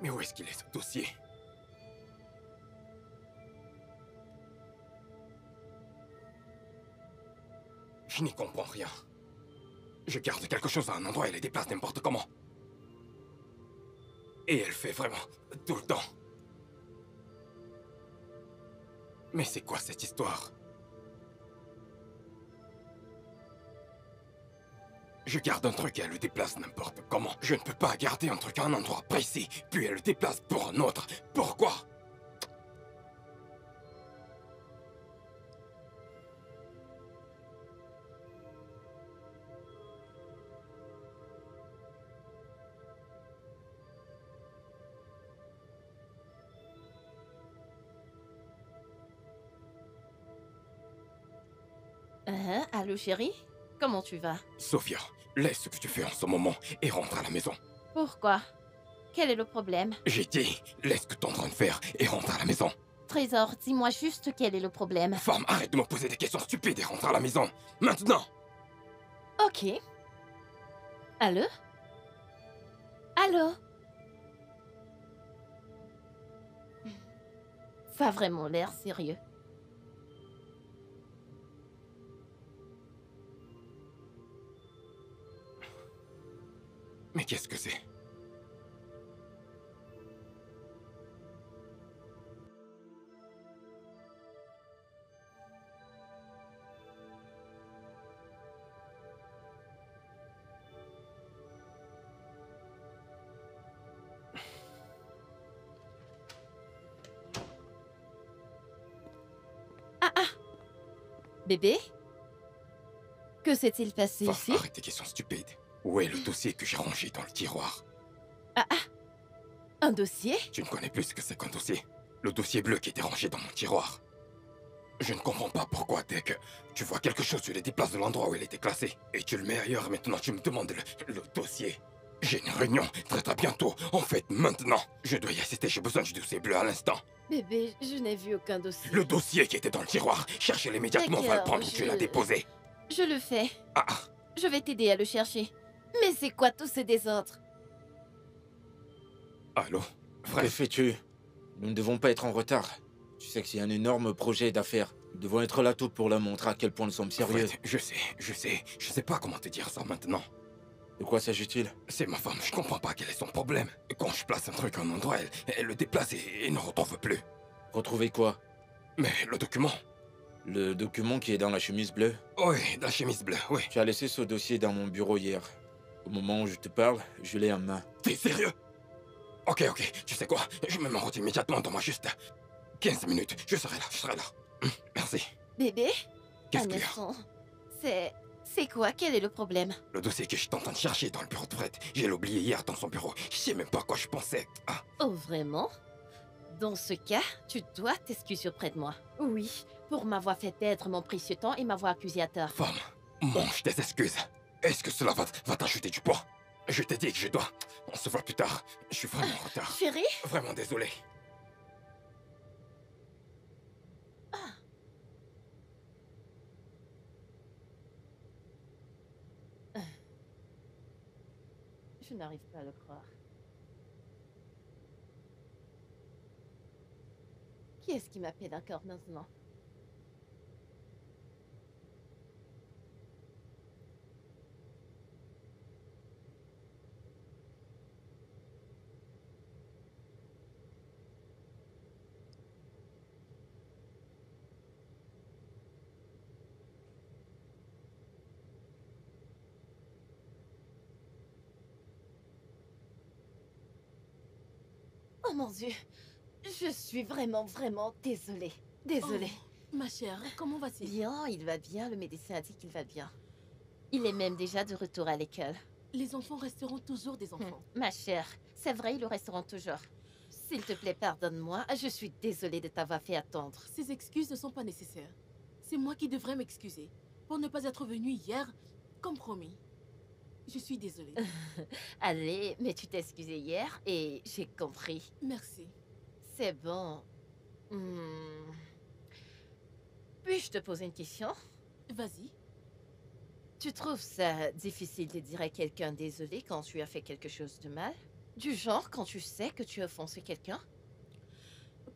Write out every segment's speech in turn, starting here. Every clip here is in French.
Mais où est-ce qu'il est, ce dossier? Je n'y comprends rien. Je garde quelque chose à un endroit et les déplace n'importe comment. Et elle fait vraiment tout le temps. Mais c'est quoi cette histoire? Je garde un truc et elle le déplace n'importe comment. Je ne peux pas garder un truc à un endroit précis, puis elle le déplace pour un autre. Pourquoi? Allô chérie? Comment tu vas? Sophia, laisse ce que tu fais en ce moment et rentre à la maison. Pourquoi? Quel est le problème? J'ai dit, laisse ce que t'es en train de faire et rentre à la maison. Trésor, dis-moi juste quel est le problème. Femme, arrête de me poser des questions stupides et rentre à la maison. Maintenant! Ok. Allô? Allô? Ça a vraiment l'air sérieux. Mais qu'est-ce que c'est? Bébé? Que s'est-il passé Femme, ici? arrête tes questions stupides. Où est le dossier que j'ai rangé dans le tiroir? Un dossier? Tu ne connais plus ce que c'est qu'un dossier. Le dossier bleu qui était rangé dans mon tiroir. Je ne comprends pas pourquoi dès que tu vois quelque chose, tu le déplaces de l'endroit où il était classé. Et tu le mets ailleurs, maintenant tu me demandes le dossier. J'ai une réunion très bientôt. En fait, maintenant. Je dois y assister, j'ai besoin du dossier bleu à l'instant. Bébé, je n'ai vu aucun dossier. Le dossier qui était dans le tiroir, cherche-le immédiatement, on va le D'accord, prendre où tu l'as déposé. Je le fais. Ah, ah, Je vais t'aider à le chercher. Mais c'est quoi tout ce désordre? allô? Que Frère, fais-tu? Nous ne devons pas être en retard. Tu sais que c'est un énorme projet d'affaires. Nous devons être là tout pour leur montrer à quel point nous sommes sérieux. Fred, je sais pas comment te dire ça maintenant. De quoi s'agit-il? C'est ma femme, je comprends pas quel est son problème. Quand je place un truc à un endroit, elle le déplace et ne retrouve plus. Retrouver quoi? Mais le document? Le document qui est dans la chemise bleue? Oui, la chemise bleue, oui. Tu as laissé ce dossier dans mon bureau hier. Au moment où je te parle, je l'ai en main. T'es sérieux? Ok, tu sais quoi? Je me rends immédiatement dans ma juste 15 minutes. Je serai là. Merci. Bébé? Qu'est-ce Un qu'il y a? instant. C'est quoi? Quel est le problème? Le dossier que je suis en train de chercher dans le bureau de Fred, j'ai oublié hier dans son bureau. Je sais même pas à quoi je pensais. Ah, Oh, vraiment? Dans ce cas, tu dois t'excuser auprès de moi. Oui, pour m'avoir fait perdre mon précieux temps et m'avoir accusé à tort. femme, mange tes excuses. Est-ce que cela va t'ajouter du poids? Je t'ai dit que je dois. On se voit plus tard. Je suis vraiment en retard. Chérie? Vraiment désolé. Je n'arrive pas à le croire. Qui est-ce qui m'appelle encore maintenant? Oh mon Dieu, je suis vraiment désolée. Désolée. Oh, ma chère, comment vas-tu? Bien, il va bien, le médecin a dit qu'il va bien. Il est même déjà de retour à l'école. Les enfants resteront toujours des enfants. Ma chère, c'est vrai, ils le resteront toujours. S'il te plaît, pardonne-moi, je suis désolée de t'avoir fait attendre. Ces excuses ne sont pas nécessaires. C'est moi qui devrais m'excuser pour ne pas être venue hier, comme promis. Je suis désolée. Allez, mais tu t'es excusée hier et j'ai compris. Merci. C'est bon. Hmm. Puis-je te poser une question? Vas-y. Tu trouves ça difficile de dire à quelqu'un désolé quand tu as fait quelque chose de mal? Du genre quand tu sais que tu as offensé quelqu'un?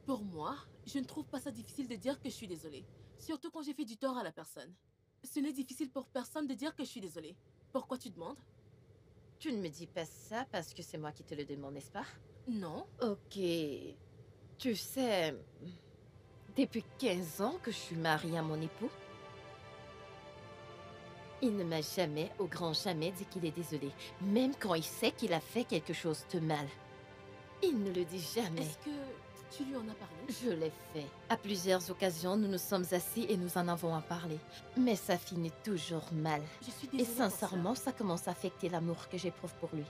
Pour moi, je ne trouve pas ça difficile de dire que je suis désolée. Surtout quand j'ai fait du tort à la personne. Ce n'est difficile pour personne de dire que je suis désolée. Pourquoi tu demandes? Tu ne me dis pas ça parce que c'est moi qui te le demande, n'est-ce pas? Non. Ok. Tu sais, depuis 15 ans que je suis mariée à mon époux, il ne m'a jamais, au grand jamais, dit qu'il est désolé. Même quand il sait qu'il a fait quelque chose de mal. Il ne le dit jamais. Est-ce que tu lui en as parlé? Je l'ai fait. À plusieurs occasions, nous nous sommes assis et nous en avons parlé. Mais ça finit toujours mal. Je suis Et désolée pour ça. sincèrement, ça commence à affecter l'amour que j'éprouve pour lui.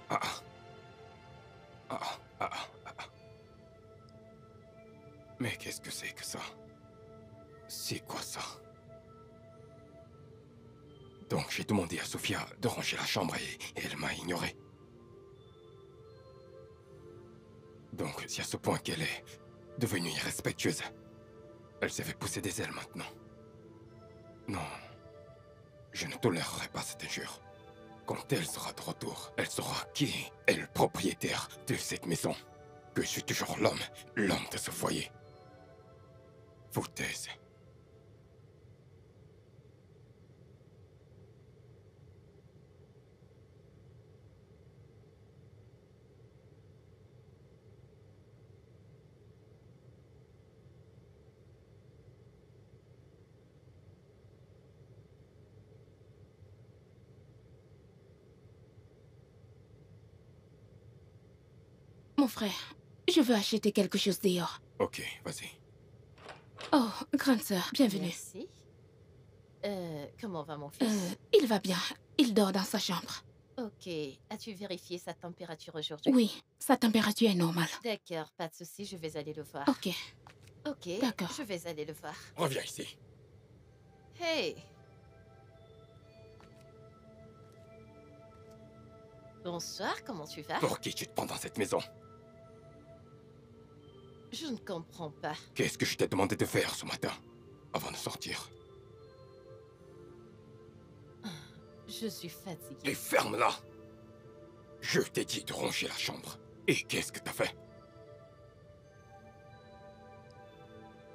Ah, ah, ah, ah, ah, ah. Mais qu'est-ce que c'est que ça? C'est quoi ça? Donc j'ai demandé à Sophia de ranger la chambre et elle m'a ignoré. Donc c'est à ce point qu'elle est devenue irrespectueuse. Elle s'est fait pousser des ailes maintenant. Non, je ne tolérerai pas cette injure. Quand elle sera de retour, elle saura qui est le propriétaire de cette maison. Que je suis toujours l'homme de ce foyer. Foutaise. Mon frère, je veux acheter quelque chose dehors. Ok, vas-y. Oh, grande sœur, bienvenue. Merci. Comment va mon fils? Il va bien. Il dort dans sa chambre. Ok. As-tu vérifié sa température aujourd'hui? Oui, sa température est normale. D'accord, pas de souci, je vais aller le voir. Ok. Ok, D'accord. je vais aller le voir. Reviens ici. Hey! Bonsoir, comment tu vas? Pour qui tu te prends dans cette maison? Je ne comprends pas. Qu'est-ce que je t'ai demandé de faire ce matin, avant de sortir? Je suis fatiguée. Et ferme-la! Je t'ai dit de ranger la chambre. Et qu'est-ce que t'as fait?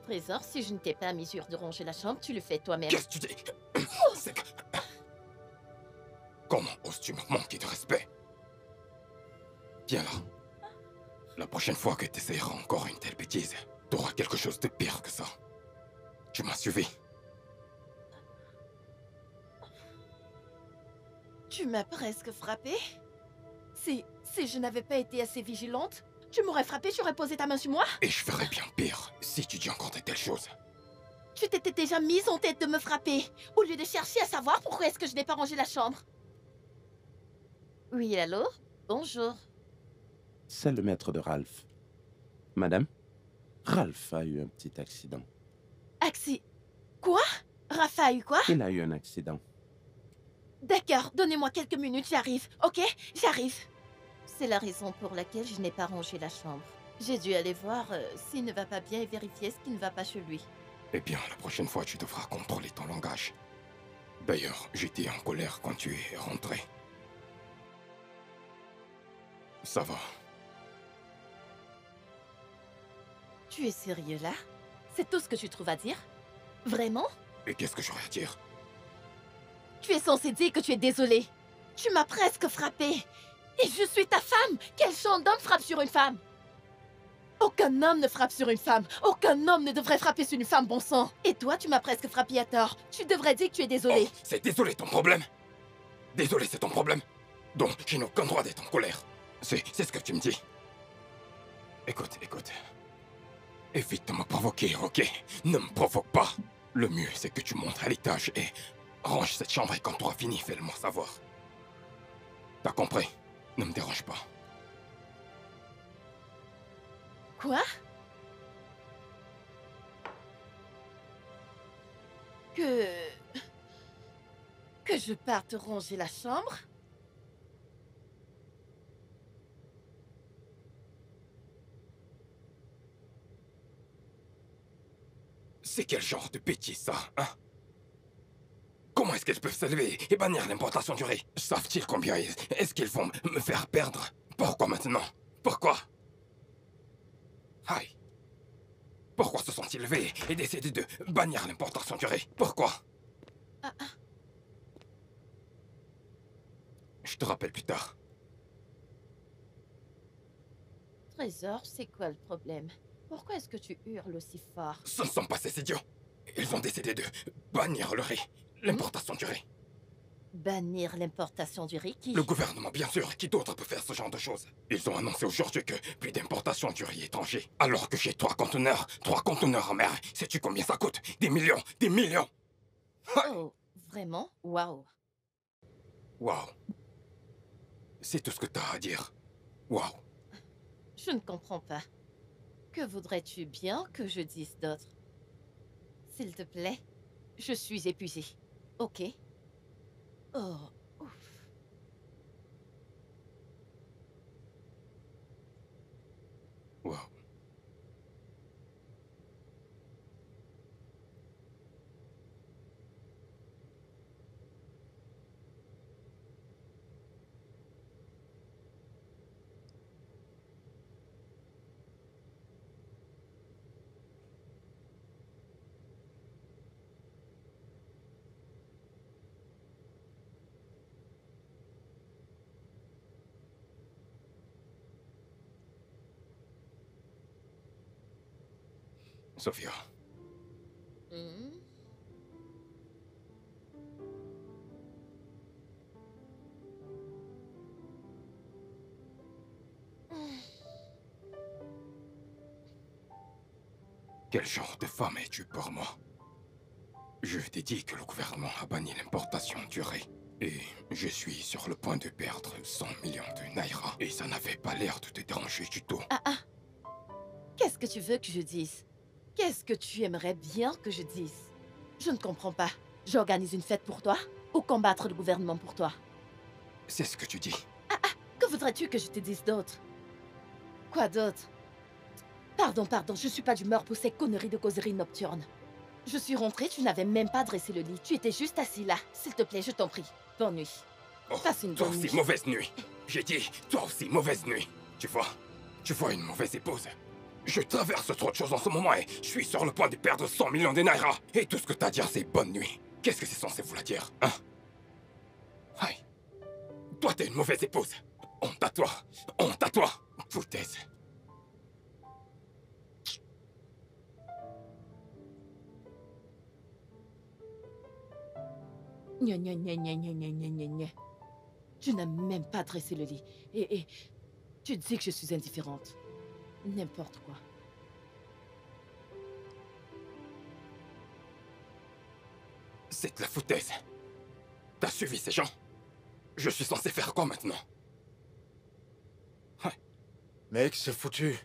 Trésor, si je ne t'ai pas à mesure de ranger la chambre, tu le fais toi-même. Qu'est-ce que tu dis? C'est que... Comment oses-tu me manquer de respect? Viens là. La prochaine fois que tu essaieras encore une telle bêtise, t'auras quelque chose de pire que ça. Tu m'as suivi. Tu m'as presque frappée. Si je n'avais pas été assez vigilante, tu m'aurais frappée, tu aurais posé ta main sur moi. Et je ferais bien pire si tu dis encore de telles choses. Tu t'étais déjà mise en tête de me frapper, au lieu de chercher à savoir pourquoi est-ce que je n'ai pas rangé la chambre. Oui, allô? Bonjour. C'est le maître de Ralph. Madame, Ralph a eu un petit accident. Quoi? Rafa a eu quoi? Il a eu un accident. D'accord, donnez-moi quelques minutes, j'arrive, ok? J'arrive. C'est la raison pour laquelle je n'ai pas rangé la chambre. J'ai dû aller voir s'il ne va pas bien et vérifier ce qui ne va pas chez lui. Eh bien, la prochaine fois, tu devras contrôler ton langage. D'ailleurs, j'étais en colère quand tu es rentré. Ça va. Tu es sérieux là? C'est tout ce que tu trouves à dire? Vraiment? Et qu'est-ce que j'aurais à dire? Tu es censé dire que tu es désolé. Tu m'as presque frappé. Et je suis ta femme. Quel genre d'homme frappe sur une femme? Aucun homme ne frappe sur une femme. Aucun homme ne devrait frapper sur une femme, bon sang. Et toi, tu m'as presque frappé à tort. Tu devrais dire que tu es désolé. Oh, c'est désolé ton problème? Désolé, c'est ton problème? Donc, je n'ai aucun droit d'être en colère. C'est ce que tu me dis. Écoute. Évite de me provoquer, ok? Ne me provoque pas. Le mieux, c'est que tu montes à l'étage et range cette chambre et quand tu auras fini, fais-le-moi savoir. T'as compris? Ne me dérange pas. Quoi? Que je parte ranger la chambre? C'est quel genre de bêtise, ça, hein? Comment est-ce qu'ils peuvent se lever et bannir l'importation du riz? Savent-ils combien est-ce qu'ils vont me faire perdre? Pourquoi maintenant? Pourquoi? Aïe. Pourquoi se sont-ils levés et décidé de bannir l'importation du riz? Pourquoi? Je te rappelle plus tard. Trésor, c'est quoi le problème? Pourquoi est-ce que tu hurles aussi fort? Ce ne sont pas ces idiots. Ils ont décidé de bannir le riz, l'importation du riz. Bannir l'importation du riz qui... Le gouvernement, bien sûr, qui d'autre peut faire ce genre de choses? Ils ont annoncé aujourd'hui que plus d'importation du riz étranger. Alors que j'ai 3 conteneurs en mer. Sais-tu combien ça coûte? Des millions, des millions! Oh, vraiment? Waouh. Waouh. C'est tout ce que t'as à dire. Waouh. Je ne comprends pas. Que voudrais-tu bien que je dise d'autre? S'il te plaît, je suis épuisée. Ok? Oh, ouf. Waouh. Sophia. Hmm? Quel genre de femme es-tu pour moi? Je t'ai dit que le gouvernement a banni l'importation du riz. Et je suis sur le point de perdre 100 millions de naira. Et ça n'avait pas l'air de te déranger du tout. Qu'est-ce que tu veux que je dise? Qu'est-ce que tu aimerais bien que je dise? Je ne comprends pas. J'organise une fête pour toi ou combattre le gouvernement pour toi? C'est ce que tu dis. Que voudrais-tu que je te dise d'autre? Quoi d'autre? Pardon, je suis pas d'humeur pour ces conneries de causerie nocturne. Je suis rentrée, tu n'avais même pas dressé le lit. Tu étais juste assis là. S'il te plaît, je t'en prie. Bonne nuit. Oh, Passe une toi bonne aussi, nuit. mauvaise nuit. J'ai dit, toi aussi, mauvaise nuit. Tu vois une mauvaise épouse. Je traverse trop de choses en ce moment et je suis sur le point de perdre 100 millions de naira. Et tout ce que t'as à dire, c'est bonne nuit. Qu'est-ce que c'est censé vouloir dire, hein? Aïe. Toi, t'es une mauvaise épouse. Honte à toi. Honte à toi. Foutaise. Gna, gna, gna, gna, gna, gna, gna, gna, gna. Tu n'as même pas dressé le lit. Et tu dis que je suis indifférente. N'importe quoi. C'est de la foutaise. T'as suivi ces gens? Je suis censé faire quoi maintenant? Mec, c'est foutu.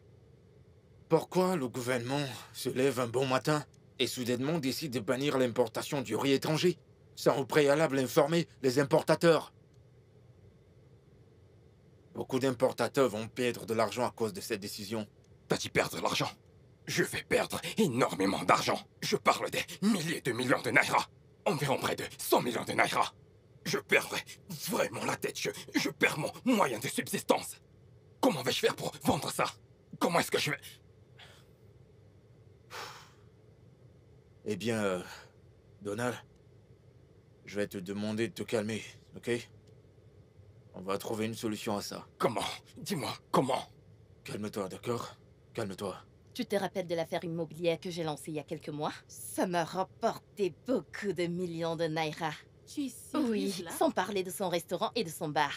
Pourquoi le gouvernement se lève un bon matin et soudainement décide de bannir l'importation du riz étranger, sans au préalable informer les importateurs? Beaucoup d'importateurs vont perdre de l'argent à cause de cette décision. T'as dit perdre de l'argent? Je vais perdre énormément d'argent. Je parle des milliers de millions de naira. Environ près de 100 millions de naira. Je perdrai vraiment la tête. Je perds mon moyen de subsistance. Comment vais-je faire pour vendre ça? Comment est-ce que je vais... Eh bien, Donald, je vais te demander de te calmer, ok? On va trouver une solution à ça. Comment? Dis-moi, comment? Calme-toi, d'accord? Calme-toi. Tu te rappelles de l'affaire immobilière que j'ai lancée il y a quelques mois? Ça m'a rapporté beaucoup de millions de naira. Tu es sérieuse Oui, là? sans parler de son restaurant et de son bar.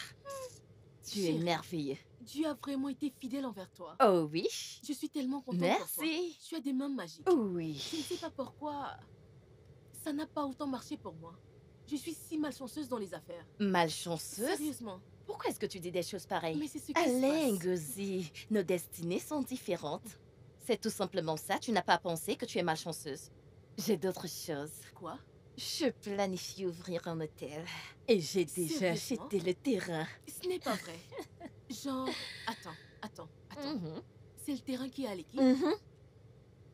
Tu es Chérie. merveilleux. Dieu a vraiment été fidèle envers toi. Oh oui? Je suis tellement contente pour toi. Merci. Tu as des mains magiques. Oui. Je ne sais pas pourquoi ça n'a pas autant marché pour moi. Je suis si malchanceuse dans les affaires. Malchanceuse? Sérieusement. Pourquoi est-ce que tu dis des choses pareilles? Mais c'est ce qui Alain, se passe. Gozi, nos destinées sont différentes. C'est tout simplement ça, tu n'as pas pensé que tu es malchanceuse. J'ai d'autres choses. Quoi? Je planifie ouvrir un hôtel. Et j'ai déjà Sérieusement? acheté le terrain. Ce n'est pas vrai. Genre, attends. Mhm. C'est le terrain qui est à l'équipe. Mhm.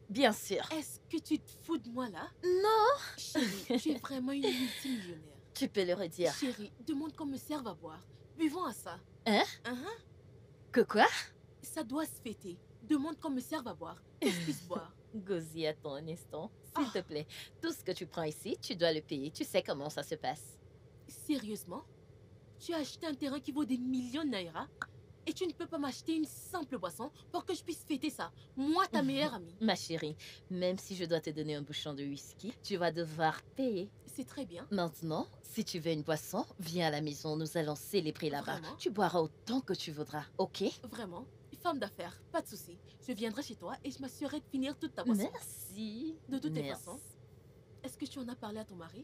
Bien sûr. Est-ce que tu te fous de moi là? Non. Chérie, tu es vraiment une multimillionnaire. Tu peux le redire. Chérie, demande qu'on me serve à boire. Buvons à ça. Hein? Hein? Que quoi? Ça doit se fêter. Demande qu'on me serve à boire. Que je puisse boire. Gozi, attends un instant. S'il Ah. te plaît, tout ce que tu prends ici, tu dois le payer. Tu sais comment ça se passe. Sérieusement? Tu as acheté un terrain qui vaut des millions de naira et tu ne peux pas m'acheter une simple boisson pour que je puisse fêter ça. Moi, ta meilleure amie. Ma chérie, même si je dois te donner un bouchon de whisky, tu vas devoir payer. C'est très bien. Maintenant, si tu veux une boisson, viens à la maison, nous allons célébrer là-bas. Vraiment? Tu boiras autant que tu voudras, ok? Vraiment. Femme d'affaires, pas de souci. Je viendrai chez toi et je m'assurerai de finir toute ta boisson. Merci. De toutes les Merci. façons. Est-ce que tu en as parlé à ton mari?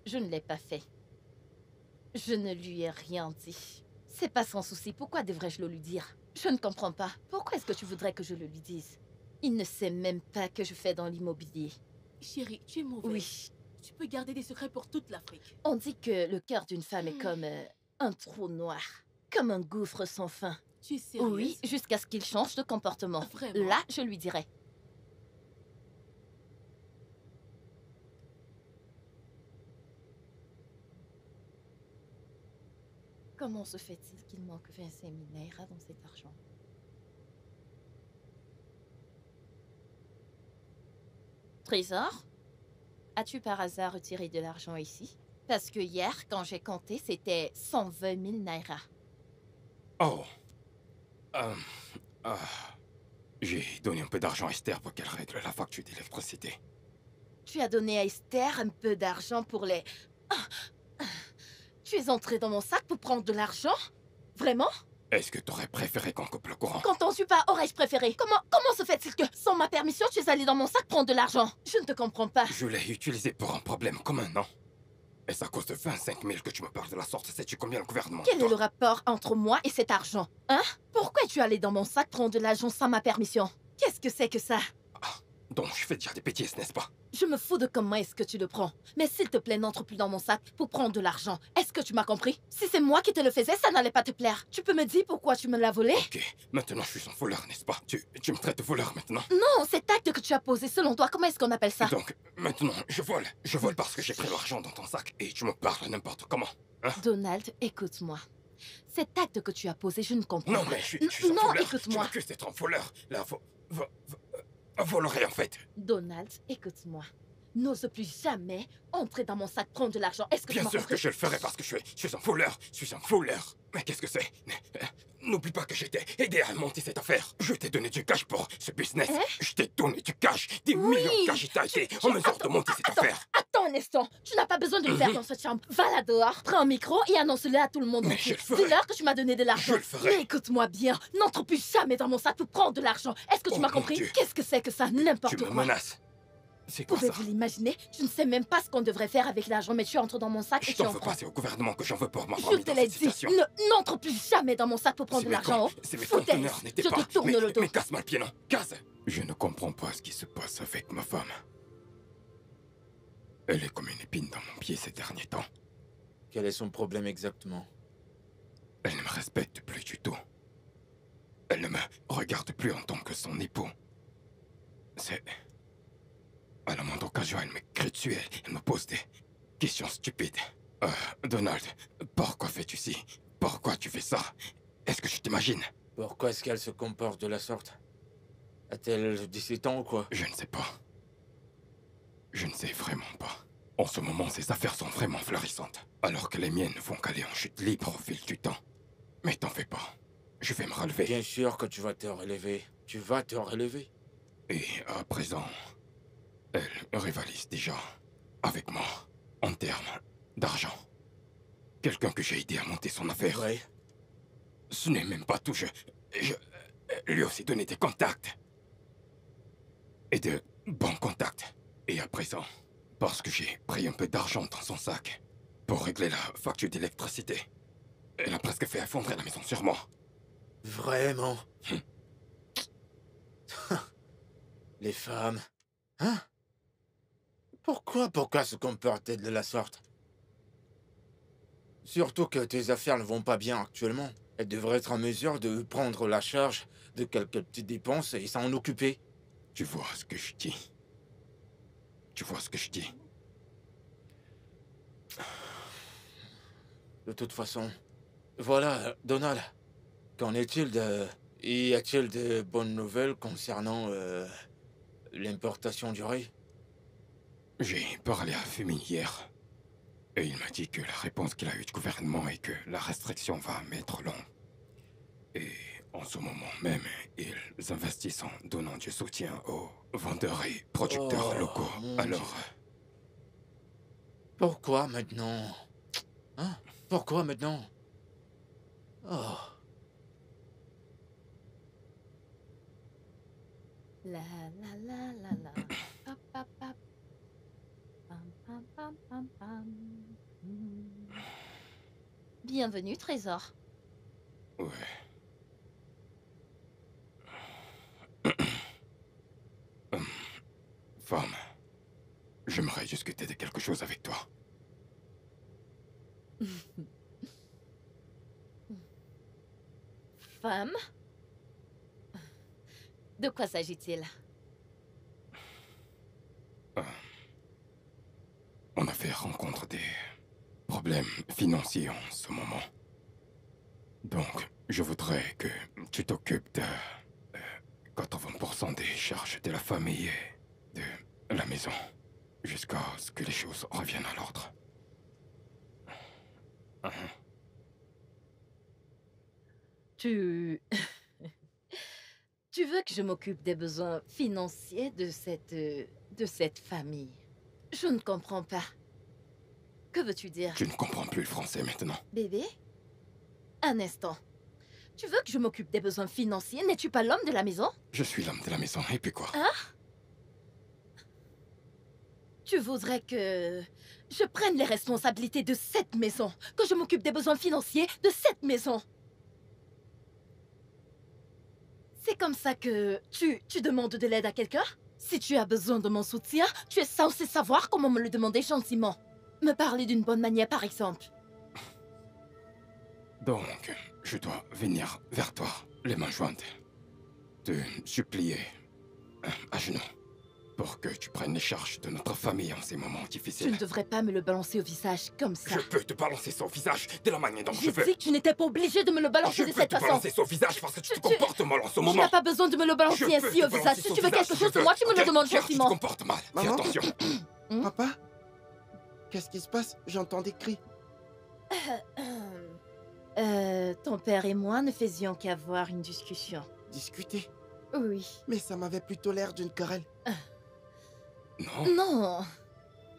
Je ne l'ai pas fait. Je ne lui ai rien dit. C'est pas son souci. Pourquoi devrais-je le lui dire? Je ne comprends pas. Pourquoi est-ce que tu voudrais que je le lui dise? Il ne sait même pas que je fais dans l'immobilier. Chérie, tu es mauvaise. Oui. Tu peux garder des secrets pour toute l'Afrique. On dit que le cœur d'une femme est comme un trou noir. Comme un gouffre sans fin. Tu es sérieuse? Oui, jusqu'à ce qu'il change de comportement. Vraiment? Là, je lui dirai. Comment se fait-il qu'il manque 25 000 naira dans cet argent? Trésor, as-tu par hasard retiré de l'argent ici? Parce que hier, quand j'ai compté, c'était 120 000 naira. Oh. Ah. J'ai donné un peu d'argent à Esther pour qu'elle règle la facture d'électricité. Tu as donné à Esther un peu d'argent pour les... Tu es entré dans mon sac pour prendre de l'argent? Vraiment? Est-ce que t'aurais préféré qu'on coupe le courant? Qu'entends-tu pas? Aurais-je préféré? Comment se fait-il que, sans ma permission, tu es allé dans mon sac prendre de l'argent? Je ne te comprends pas. Je l'ai utilisé pour un problème commun, non? Est-ce à cause de 25 000 que tu me parles de la sorte? Sais-tu combien le gouvernement... Quel est doit- le rapport entre moi et cet argent? Hein? Pourquoi es-tu allé dans mon sac prendre de l'argent sans ma permission? Qu'est-ce que c'est que ça? Donc je fais déjà des bêtises, n'est-ce pas? Je me fous de comment est-ce que tu le prends. Mais s'il te plaît, n'entre plus dans mon sac pour prendre de l'argent. Est-ce que tu m'as compris? Si c'est moi qui te le faisais, ça n'allait pas te plaire. Tu peux me dire pourquoi tu me l'as volé? Ok, maintenant je suis son voleur, n'est-ce pas? Tu me traites de voleur maintenant? Non, cet acte que tu as posé, selon toi, comment est-ce qu'on appelle ça? Donc, maintenant, je vole. Je vole parce que j'ai pris l'argent dans ton sac et tu me parles n'importe comment. Donald, écoute-moi. Cet acte que tu as posé, je ne comprends Non, pas. mais je suis un Non, voleur. écoute-moi. Tu m'accuses d'être un voleur. La volerie, en fait. Donald, écoute-moi. N'ose plus jamais entrer dans mon sac prendre de l'argent. Est-ce que tu Bien m'as sûr compris? que je le ferai parce que je suis un voleur. Je suis un voleur. Mais qu'est-ce que c'est? N'oublie pas que j'ai été aidé à monter cette affaire. Je t'ai donné du cash pour ce business. Hein? Je t'ai donné du cash. Des millions de cash. T'as été en mesure de monter cette affaire. Attends un instant. Tu n'as pas besoin de le faire dans cette chambre. Va là dehors, prends un micro et annonce-le à tout le monde. Mais entier. je le ferai. Dis-leur que tu m'as donné de l'argent. Je le ferai. Mais écoute-moi bien. N'entre plus jamais dans mon sac pour prendre de l'argent. Est-ce que tu Oh, m'as mon compris? Dieu. Qu'est-ce que c'est que ça? N'importe Tu me quoi. menaces. C'est quoi ça? Pouvez-vous l'imaginer? Je ne sais même pas ce qu'on devrait faire avec l'argent, mais tu entres dans mon sac et Je tu t'en en veux prends. pas, c'est au gouvernement que j'en veux pour ma Je famille te dans l'ai cette dit, situation. n'entre plus jamais dans mon sac pour prendre de l'argent. Oh. C'est mes Foutaise. conteneurs n'étaient Je pas... te tourne le dos. Mais casse-moi le pied, non. Casse. Je ne comprends pas ce qui se passe avec ma femme. Elle est comme une épine dans mon pied ces derniers temps. Quel est son problème exactement? Elle ne me respecte plus du tout. Elle ne me regarde plus en tant que son époux. C'est... À la moindre occasion, elle me crie dessus, elle me pose des questions stupides. Donald, pourquoi fais-tu ci? Pourquoi tu fais ça? Est-ce que tu t'imagines? Pourquoi est-ce qu'elle se comporte de la sorte? A-t-elle 17 ans ou quoi? Je ne sais pas. Je ne sais vraiment pas. En ce moment, ses affaires sont vraiment florissantes. Alors que les miennes ne font qu'aller en chute libre au fil du temps. Mais t'en fais pas. Je vais me relever. Bien sûr que tu vas te relever. Tu vas te relever. Et à présent, elle rivalise déjà avec moi en termes d'argent. Quelqu'un que j'ai aidé à monter son affaire. Ouais. Ce n'est même pas tout. Je lui ai aussi donné des contacts. Et de bons contacts. Et à présent, parce que j'ai pris un peu d'argent dans son sac pour régler la facture d'électricité, elle a presque fait effondrer la maison sur moi. Vraiment? Les femmes. Hein? Pourquoi se comporter de la sorte? Surtout que tes affaires ne vont pas bien actuellement. Elle devrait être en mesure de prendre la charge de quelques petites dépenses et s'en occuper. Tu vois ce que je dis? Tu vois ce que je dis? De toute façon, voilà, Donald. Qu'en est-il de... Y a-t-il de bonnes nouvelles concernant l'importation du riz? J'ai parlé à Fémin hier. Et il m'a dit que la réponse qu'il a eue du gouvernement est que la restriction va mettre long. Et en ce moment même, ils investissent en donnant du soutien aux vendeurs et producteurs Oh, locaux. mon Alors, Dieu. Pourquoi maintenant? Hein? Pourquoi maintenant? Oh. La la la la la. Pap, pap, pap. Pam, pam, pam, pam, pam. Bienvenue, Trésor. ouais. Femme, j'aimerais discuter de quelque chose avec toi. Femme? De quoi s'agit-il? On a fait rencontre des problèmes financiers en ce moment. Donc, je voudrais que tu t'occupes de 80% des charges de la famille et de la maison, jusqu'à ce que les choses reviennent à l'ordre. Tu... Tu veux que je m'occupe des besoins financiers de cette famille? Je ne comprends pas. Que veux-tu dire? Tu ne comprends plus le français maintenant. Bébé? Un instant. Tu veux que je m'occupe des besoins financiers? N'es-tu pas l'homme de la maison? Je suis l'homme de la maison, et puis quoi? Tu voudrais que je prenne les responsabilités de cette maison, que je m'occupe des besoins financiers de cette maison. C'est comme ça que tu demandes de l'aide à quelqu'un? Si tu as besoin de mon soutien, tu es censé savoir comment me le demander gentiment. Me parler d'une bonne manière, par exemple. Donc, je dois venir vers toi, les mains jointes, te supplier, à genoux, pour que tu prennes les charges de notre famille en ces moments Tu difficiles. ne devrais pas me le balancer au visage comme ça. Je peux te balancer ça au visage de la manière dont je J'ai veux. dit que tu n'étais pas obligé de me le Je balancer de peux cette te façon. balancer ça au visage parce que tu te Tu- comportes mal en ce Tu moment. n'as pas besoin de me le balancer Je peux ainsi te au visage. balancer Si ça tu au veux visage, quelque je chose de veux. moi, tu me le Ok, demandes car tu te gentiment. comportes mal. Fais Maman. attention. Papa? Qu'est-ce qui se passe? J'entends des cris. Ton père et moi ne faisions qu'avoir une discussion. Discuter. Oui. Mais ça m'avait plutôt l'air d'une querelle. Non, Non.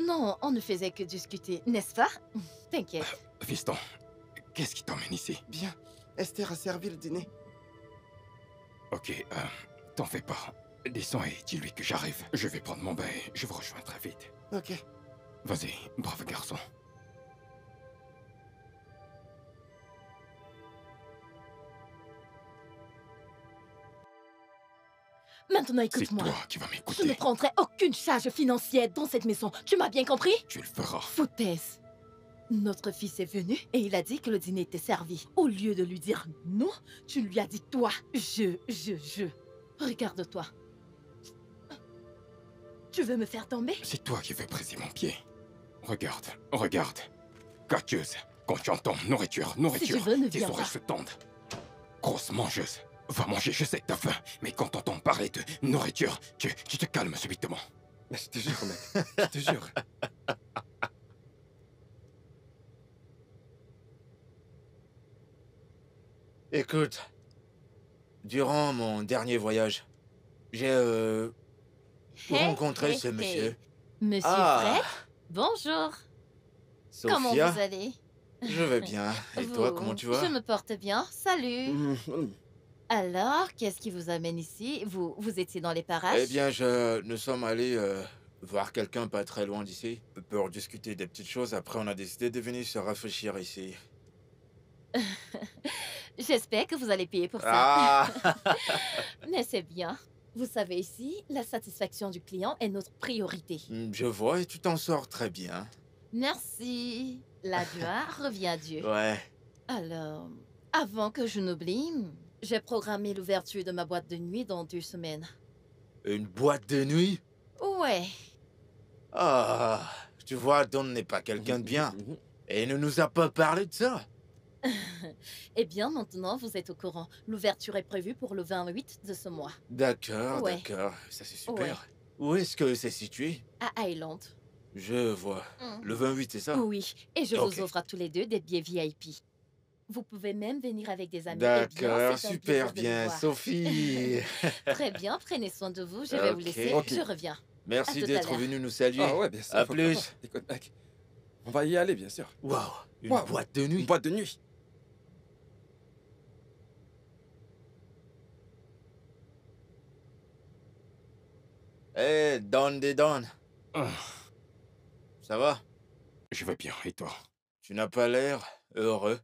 Non, on ne faisait que discuter, n'est-ce pas? T'inquiète. fiston, qu'est-ce qui t'emmène ici? Bien. Esther a servi le dîner. Ok, t'en fais pas. Descends et dis-lui que j'arrive. Je vais prendre mon bain et je vous rejoins très vite. Ok. Vas-y, brave garçon. Maintenant, C'est écoute-moi. toi qui vas Je ne m'écouter. prendrai aucune charge financière dans cette maison. Tu m'as bien compris? Tu le feras. Foutaise. Notre fils est venu et il a dit que le dîner était servi. Au lieu de lui dire non, tu lui as dit toi. Je. Regarde-toi. Tu veux me faire tomber? C'est toi qui veux briser mon pied. Regarde, regarde. Catieuse, quand tu entends nourriture, Si tu veux, ne tes viens oreilles pas. se tendent. Grosse mangeuse. Va manger, je sais que t'as faim. Mais quand t'entends parler de nourriture, tu te calmes subitement. Je te jure, mec. Je te jure. Écoute, durant mon dernier voyage, j'ai rencontré ce monsieur. Monsieur Ah. Fred? Bonjour. Comment Sophia, vous allez? je vais bien. Et toi, comment tu vas? Je me porte bien. Salut. Alors, qu'est-ce qui vous amène ici? Vous étiez dans les parages? Eh bien, nous sommes allés voir quelqu'un pas très loin d'ici pour discuter des petites choses. Après, on a décidé de venir se rafraîchir ici. J'espère que vous allez payer pour ça. Ah. Mais c'est bien. Vous savez ici, la satisfaction du client est notre priorité. Je vois et tu t'en sors très bien. Merci. La gloire revient à Dieu. Ouais. Alors, avant que je n'oublie, j'ai programmé l'ouverture de ma boîte de nuit dans 2 semaines. Une boîte de nuit? Ouais. Ah, tu vois, Don n'est pas quelqu'un de bien. Et il ne nous a pas parlé de ça. Eh bien, maintenant, vous êtes au courant. L'ouverture est prévue pour le 28 de ce mois. D'accord, Ouais. d'accord. Ça, c'est super. Ouais. Où est-ce que c'est situé? À Highland. Je vois. Mm. Le 28, c'est ça? Oui, et je Ok. vous offre à tous les deux des billets VIP. Vous pouvez même venir avec des amis. D'accord, c'est un super plaisir de vous bien, voir. Sophie. Très bien, prenez soin de vous. Je vais vous Ok. laisser. Ok. Je reviens. Merci À tout à d'être l'heure. venu nous saluer. Ah ouais, bien sûr. À faut plus. pas. Écoute, mec, on va y aller, bien sûr. Waouh, une Waouh. boîte de Une nuit. boîte de nuit. Eh, Don des Don. Ah, Ça va? je vais bien, et toi? Tu n'as pas l'air heureux.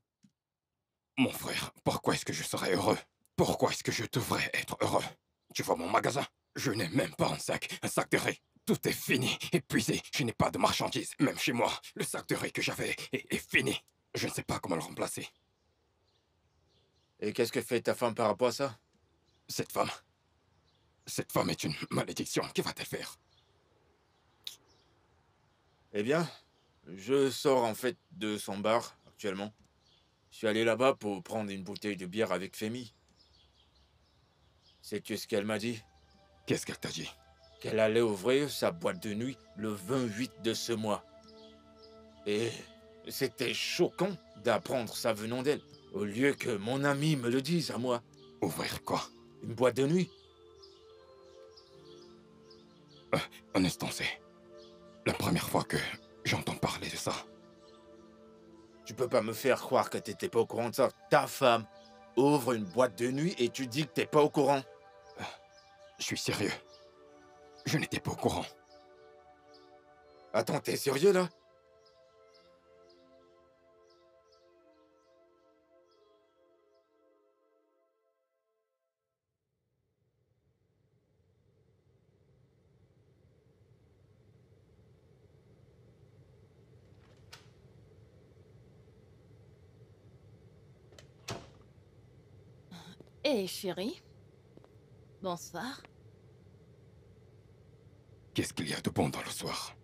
Mon frère, pourquoi est-ce que je serais heureux? Pourquoi est-ce que je devrais être heureux? Tu vois mon magasin? Je n'ai même pas un sac de riz. Tout est fini, épuisé. Je n'ai pas de marchandises, même chez moi. Le sac de riz que j'avais est fini. Je ne sais pas comment le remplacer. Et qu'est-ce que fait ta femme par rapport à ça? Cette femme est une malédiction. Que va-t-elle faire? Eh bien, je sors en fait de son bar actuellement. Je suis allé là-bas pour prendre une bouteille de bière avec Femi. Sais-tu ce qu'elle m'a dit? Qu'est-ce qu'elle t'a dit? Qu'elle allait ouvrir sa boîte de nuit le 28 de ce mois. Et c'était choquant d'apprendre ça venant d'elle, au lieu que mon ami me le dise à moi. Ouvrir quoi? Une boîte de nuit? Un instant, c'est la première fois que j'entends parler de ça. Tu peux pas me faire croire que t'étais pas au courant de ça. Ta femme ouvre une boîte de nuit et tu dis que t'es pas au courant. Je suis sérieux. Je n'étais pas au courant. Attends, t'es sérieux là? Hé, chérie. Bonsoir. Qu'est-ce qu'il y a de bon dans le soir?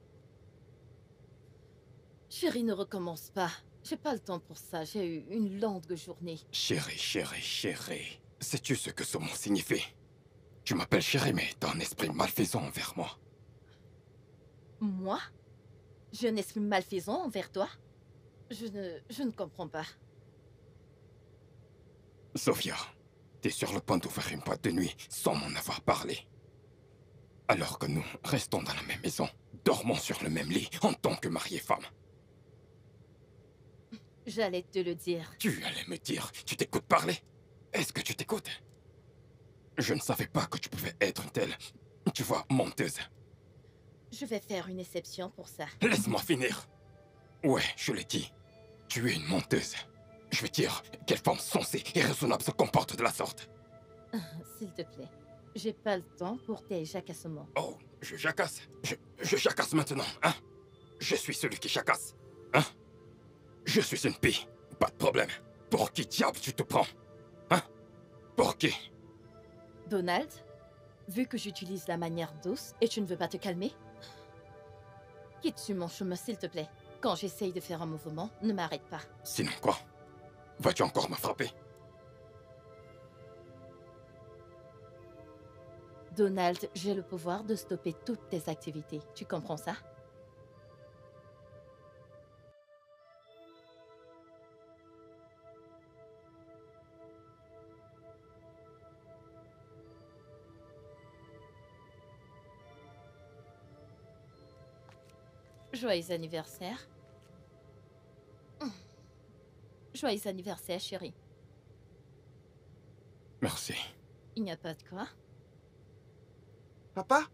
Chérie, ne recommence pas. J'ai pas le temps pour ça. J'ai eu une longue journée. Chérie, chérie, chérie. Sais-tu ce que ce mot signifie? Tu m'appelles chérie, mais t'as un esprit malfaisant envers moi. Moi? J'ai un esprit malfaisant envers toi? Je ne comprends pas. Sophia, t'es sur le point d'ouvrir une boîte de nuit sans m'en avoir parlé. Alors que nous restons dans la même maison, dormons sur le même lit en tant que mari et femme. J'allais te le dire. Tu allais me dire, tu t'écoutes parler? Est-ce que tu t'écoutes? Je ne savais pas que tu pouvais être une telle, tu vois, menteuse. Je vais faire une exception pour ça. Laisse-moi finir. Ouais, je l'ai dit. Tu es une menteuse. Je veux dire, quelle femme sensée et raisonnable se comporte de la sorte? S'il te plaît. J'ai pas le temps pour tes jacassements. Oh, je jacasse. Je jacasse maintenant, hein? Je suis celui qui jacasse, hein? Je suis une pie, pas de problème. Pour qui diable tu te prends? Hein? Pour qui? Donald, vu que j'utilise la manière douce et tu ne veux pas te calmer, quitte-tu mon chemin, s'il te plaît. Quand j'essaye de faire un mouvement, ne m'arrête pas. Sinon quoi? Vas-tu encore me frapper? Donald, j'ai le pouvoir de stopper toutes tes activités. Tu comprends ça? Joyeux anniversaire. Joyeux anniversaire, chérie. Merci. Il n'y a pas de quoi. Papa?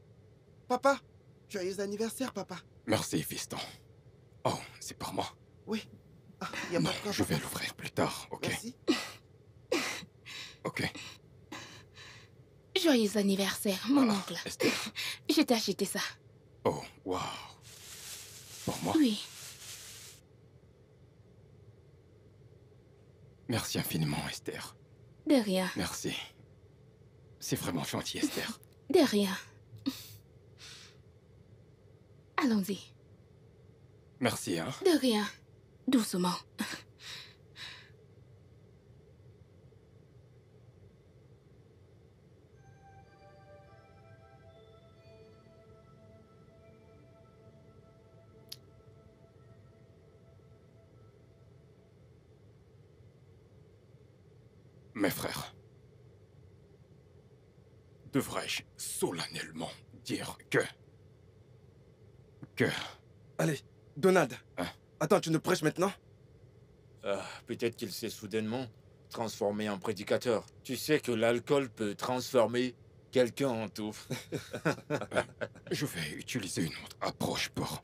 Papa? Joyeux anniversaire, papa. Merci, fiston. Oh, c'est pour moi. Oui. Ah, y a Non, pas de quoi, je papa. vais l'ouvrir plus tard, ok? Merci. Ok. Joyeux anniversaire, mon Ah, oncle. Esther. Je t'ai acheté ça. Oh, waouh. Pour moi? Oui. Merci infiniment, Esther. De rien. Merci. C'est vraiment gentil, Esther. De rien. Allons-y. Merci, hein? De rien. Doucement. Mes frères, devrais-je solennellement dire que... Allez, Donald. Hein? Attends, tu nous prêches maintenant? Peut-être qu'il s'est soudainement transformé en prédicateur. Tu sais que l'alcool peut transformer quelqu'un en tout. Je vais utiliser une autre approche pour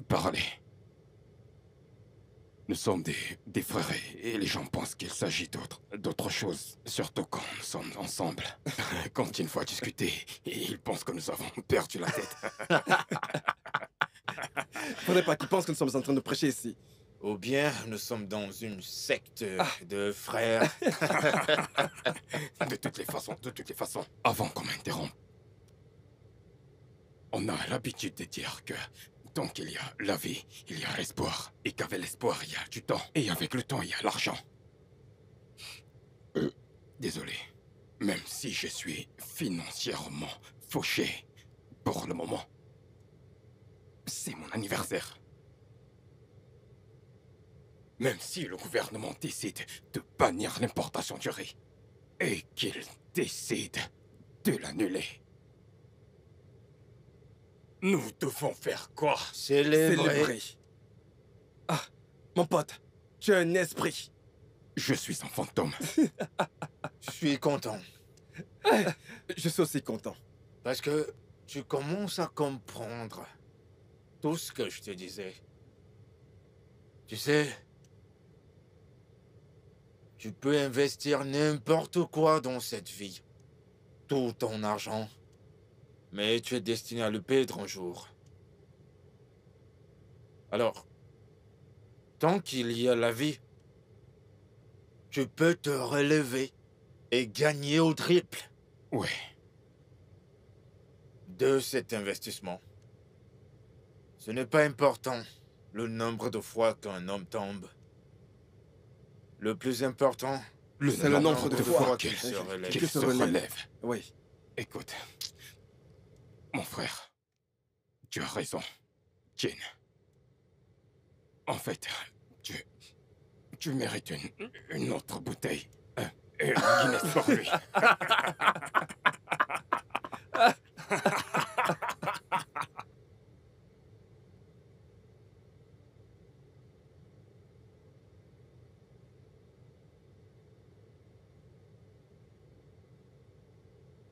parler. Nous sommes des frères et les gens pensent qu'il s'agit d'autre chose, surtout quand nous sommes ensemble. Quand une fois discuté, ils pensent que nous avons perdu la tête. Faudrait pas qu'ils pensent que nous sommes en train de prêcher ici. Ou bien nous sommes dans une secte de frères. De toutes les façons, avant qu'on m'interrompe, on a l'habitude de dire que tant qu'il y a la vie, il y a l'espoir. Et qu'avec l'espoir, il y a du temps. Et avec le temps, il y a l'argent. Désolé. Même si je suis financièrement fauché pour le moment, c'est mon anniversaire. Même si le gouvernement décide de bannir l'importation du riz et qu'il décide de l'annuler, nous devons faire quoi? Célébrer. Ah, mon pote, tu as un esprit. Je suis un fantôme. Je suis content. Je suis aussi content. Parce que tu commences à comprendre tout ce que je te disais. Tu sais, tu peux investir n'importe quoi dans cette vie. Tout ton argent. Mais tu es destiné à le perdre un jour. Alors, tant qu'il y a la vie, tu peux te relever et gagner au triple Ouais. de cet investissement. Ce n'est pas important le nombre de fois qu'un homme tombe. Le plus important, C'est le nombre de fois qu'il se relève. qu'il se relève. Oui. Écoute, mon frère, tu as raison, Jin. En fait, tu mérites une autre bouteille. Une Guinness pour lui.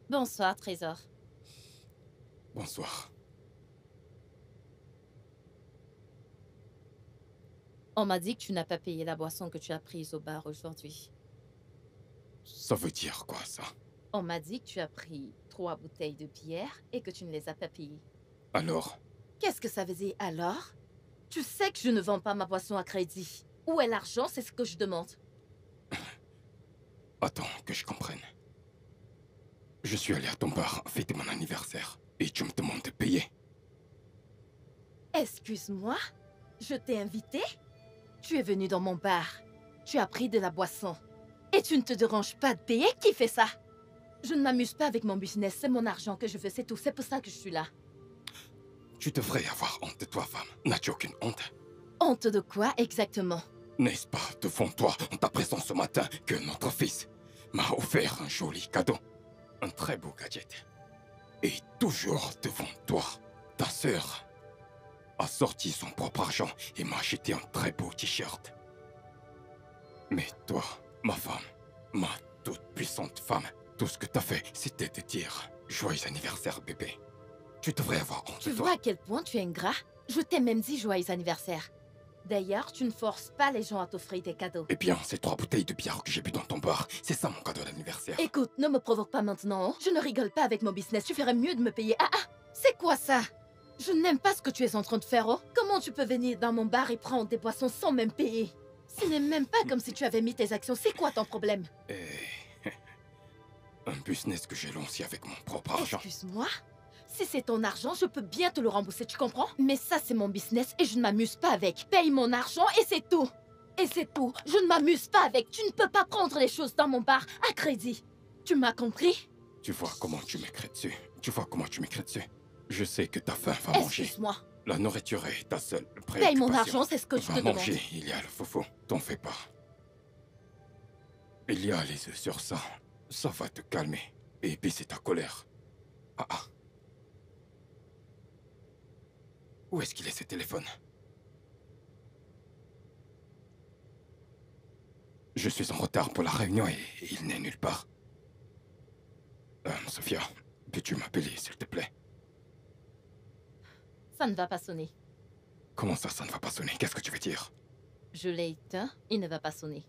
Bonsoir, Trésor. Bonsoir. On m'a dit que tu n'as pas payé la boisson que tu as prise au bar aujourd'hui. Ça veut dire quoi, ça? On m'a dit que tu as pris 3 bouteilles de bière et que tu ne les as pas payées. Alors, Qu'est-ce que ça veut dire alors? Tu sais que je ne vends pas ma boisson à crédit. Où est l'argent, c'est ce que je demande. attends que je comprenne. Je suis allé à ton bar fêter mon anniversaire et tu me demandes de payer. Excuse-moi? Je t'ai invité? Tu es venu dans mon bar. Tu as pris de la boisson. Et tu ne te déranges pas de payer? Qui fait ça? Je ne m'amuse pas avec mon business. C'est mon argent que je veux, c'est tout. C'est pour ça que je suis là. Tu devrais avoir honte de toi, femme. N'as-tu aucune honte? Honte de quoi exactement? N'est-ce pas devant toi, en ta présence ce matin, que notre fils m'a offert un joli cadeau? Un très beau gadget. Et toujours devant toi, ta sœur a sorti son propre argent et m'a acheté un très beau t-shirt. Mais toi, ma femme, ma toute puissante femme, tout ce que t'as fait, c'était de dire « Joyeux anniversaire, bébé ». Tu devrais avoir honte Tu de vois toi. à quel point tu es ingrat? Je t'ai même dit joyeux anniversaire. D'ailleurs, tu ne forces pas les gens à t'offrir des cadeaux. Eh bien, ces 3 bouteilles de bière que j'ai bu dans ton bar, c'est ça mon cadeau d'anniversaire. Écoute, ne me provoque pas maintenant. Hein. Je ne rigole pas avec mon business. Tu ferais mieux de me payer. Ah ah, c'est quoi ça? Je n'aime pas ce que tu es en train de faire, oh. Comment tu peux venir dans mon bar et prendre des boissons sans même payer? Ce n'est même pas comme si tu avais mis tes actions. C'est quoi ton problème? Un business que j'ai lancé avec mon propre argent. Excuse-moi? Si c'est ton argent, je peux bien te le rembourser, tu comprends? Mais ça, c'est mon business et je ne m'amuse pas avec. Paye mon argent et c'est tout. Et c'est tout. Je ne m'amuse pas avec. Tu ne peux pas prendre les choses dans mon bar à crédit. Tu m'as compris? Tu vois comment tu m'écris dessus. Tu vois comment tu m'écris dessus. Je sais que ta faim va manger. Excuse-moi. La nourriture est ta seule préoccupation. Paye mon argent, c'est ce que je Va te demande. manger, il y a le foufou. T'en fais pas. Il y a les œufs sur ça. Ça va te calmer. Et puis c'est ta colère. Ah ah. Où est-ce qu'il est ce téléphone? Je suis en retard pour la réunion et il n'est nulle part. Sophia, peux-tu m'appeler, s'il te plaît? Ça ne va pas sonner. Comment ça ne va pas sonner? Qu'est-ce que tu veux dire? Je l'ai éteint, il ne va pas sonner.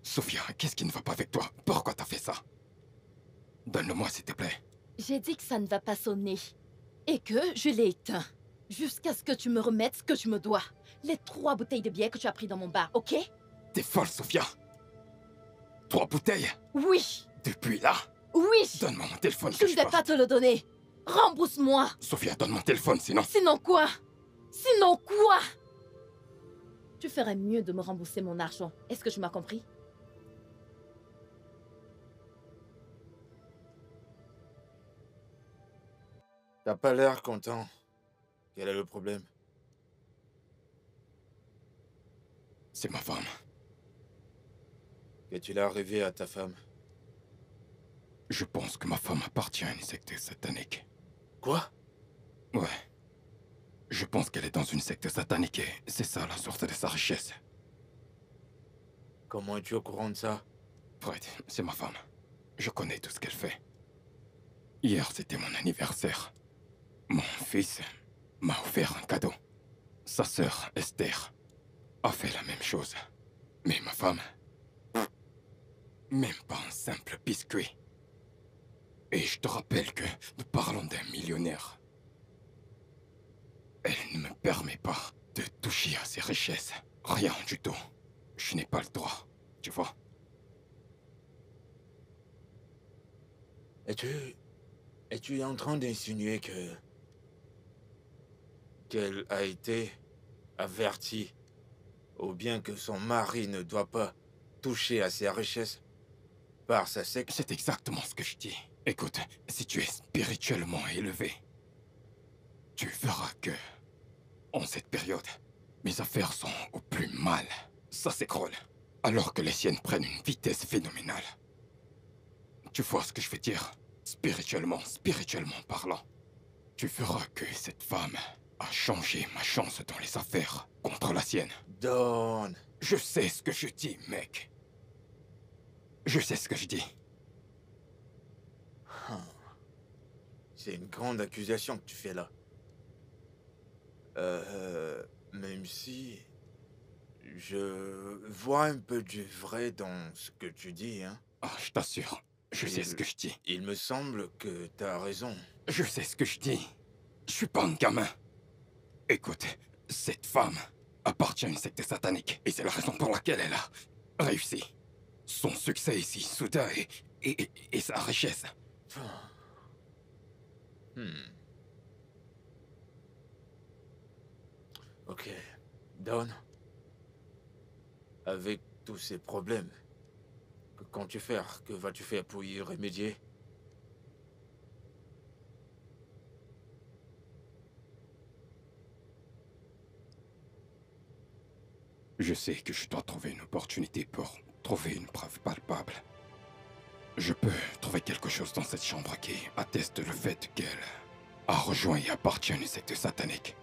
Sophia, qu'est-ce qui ne va pas avec toi? Pourquoi t'as fait ça? Donne-le-moi, s'il te plaît. J'ai dit que ça ne va pas sonner. Et que je l'ai éteint. Jusqu'à ce que tu me remettes ce que tu me dois. Les 3 bouteilles de bière que tu as pris dans mon bar, ok? T'es folle, Sophia. 3 bouteilles? Oui! Depuis là? Oui! Donne-moi mon téléphone Je que ne je vais pars. pas te le donner. Rembourse-moi. Sophia, donne mon téléphone, sinon... Sinon quoi? Sinon quoi? Tu ferais mieux de me rembourser mon argent. Est-ce que tu m'as compris? T'as pas l'air content. Quel est le problème? C'est ma femme. Que tu l'as arrivé à ta femme. Je pense que ma femme appartient à une secte satanique. Quoi? Ouais. Je pense qu'elle est dans une secte satanique et c'est ça la source de sa richesse. Comment es-tu au courant de ça? Fred, c'est ma femme. Je connais tout ce qu'elle fait. Hier, c'était mon anniversaire. Mon fils m'a offert un cadeau. Sa sœur, Esther, a fait la même chose. Mais ma femme... Même pas un simple biscuit. Et je te rappelle que nous parlons d'un millionnaire. Elle ne me permet pas de toucher à ses richesses. Rien du tout. Je n'ai pas le droit, tu vois. Es-tu en train d'insinuer qu'elle a été avertie, ou bien que son mari ne doit pas toucher à ses richesses par sa secte? C'est exactement ce que je dis. Écoute, si tu es spirituellement élevé, tu verras que, en cette période, mes affaires sont au plus mal. Ça s'écroule, alors que les siennes prennent une vitesse phénoménale. Tu vois ce que je veux dire? Spirituellement parlant. Tu verras que cette femme a changé ma chance dans les affaires contre la sienne. Don, Je sais ce que je dis, mec. Je sais ce que je dis. c'est une grande accusation que tu fais là. Même si je vois un peu du vrai dans ce que tu dis, hein. Ah, je t'assure, je sais ce que je dis. Il me semble que t'as raison. Je sais ce que je dis. Je suis pas un gamin. Écoute, cette femme appartient à une secte satanique. Et c'est la raison pour laquelle elle a réussi. Son succès ici, soudain, et sa richesse. Ok. Don, avec tous ces problèmes, que comptes-tu faire? Que vas-tu faire pour y remédier? Je sais que je dois trouver une opportunité pour trouver une preuve palpable. Je peux trouver quelque chose dans cette chambre qui atteste le fait qu'elle a rejoint et appartient à une secte satanique.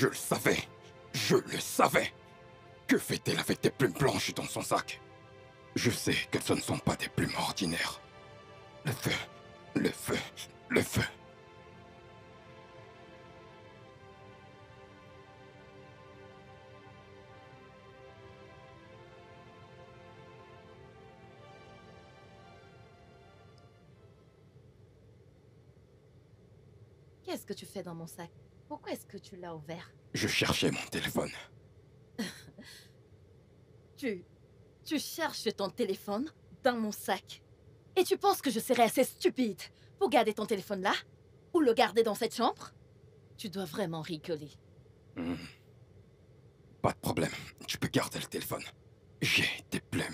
Je le savais. Je le savais. Que fait-elle avec des plumes blanches dans son sac? Je sais que ce ne sont pas des plumes ordinaires. Le feu, le feu, le feu. Qu'est-ce que tu fais dans mon sac? Pourquoi est-ce que tu l'as ouvert? Je cherchais mon téléphone. Tu cherches ton téléphone dans mon sac. Et tu penses que je serais assez stupide pour garder ton téléphone là? Ou le garder dans cette chambre? Tu dois vraiment rigoler. Pas de problème. Tu peux garder le téléphone. J'ai des plumes.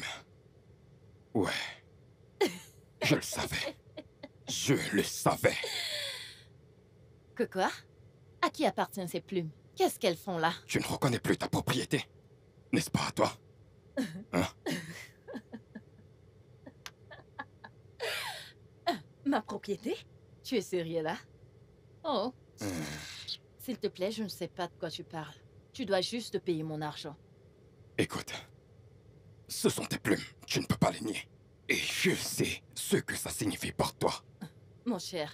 Ouais. Je le savais. Je le savais. Que quoi? À qui appartiennent ces plumes? Qu'est-ce qu'elles font là? Tu ne reconnais plus ta propriété. N'est-ce pas à toi? Hein? Ma propriété? Tu es sérieux là? Oh. S'il te plaît, je ne sais pas de quoi tu parles. Tu dois juste payer mon argent. Écoute. Ce sont tes plumes. Tu ne peux pas les nier. Et je sais ce que ça signifie pour toi. Mon cher,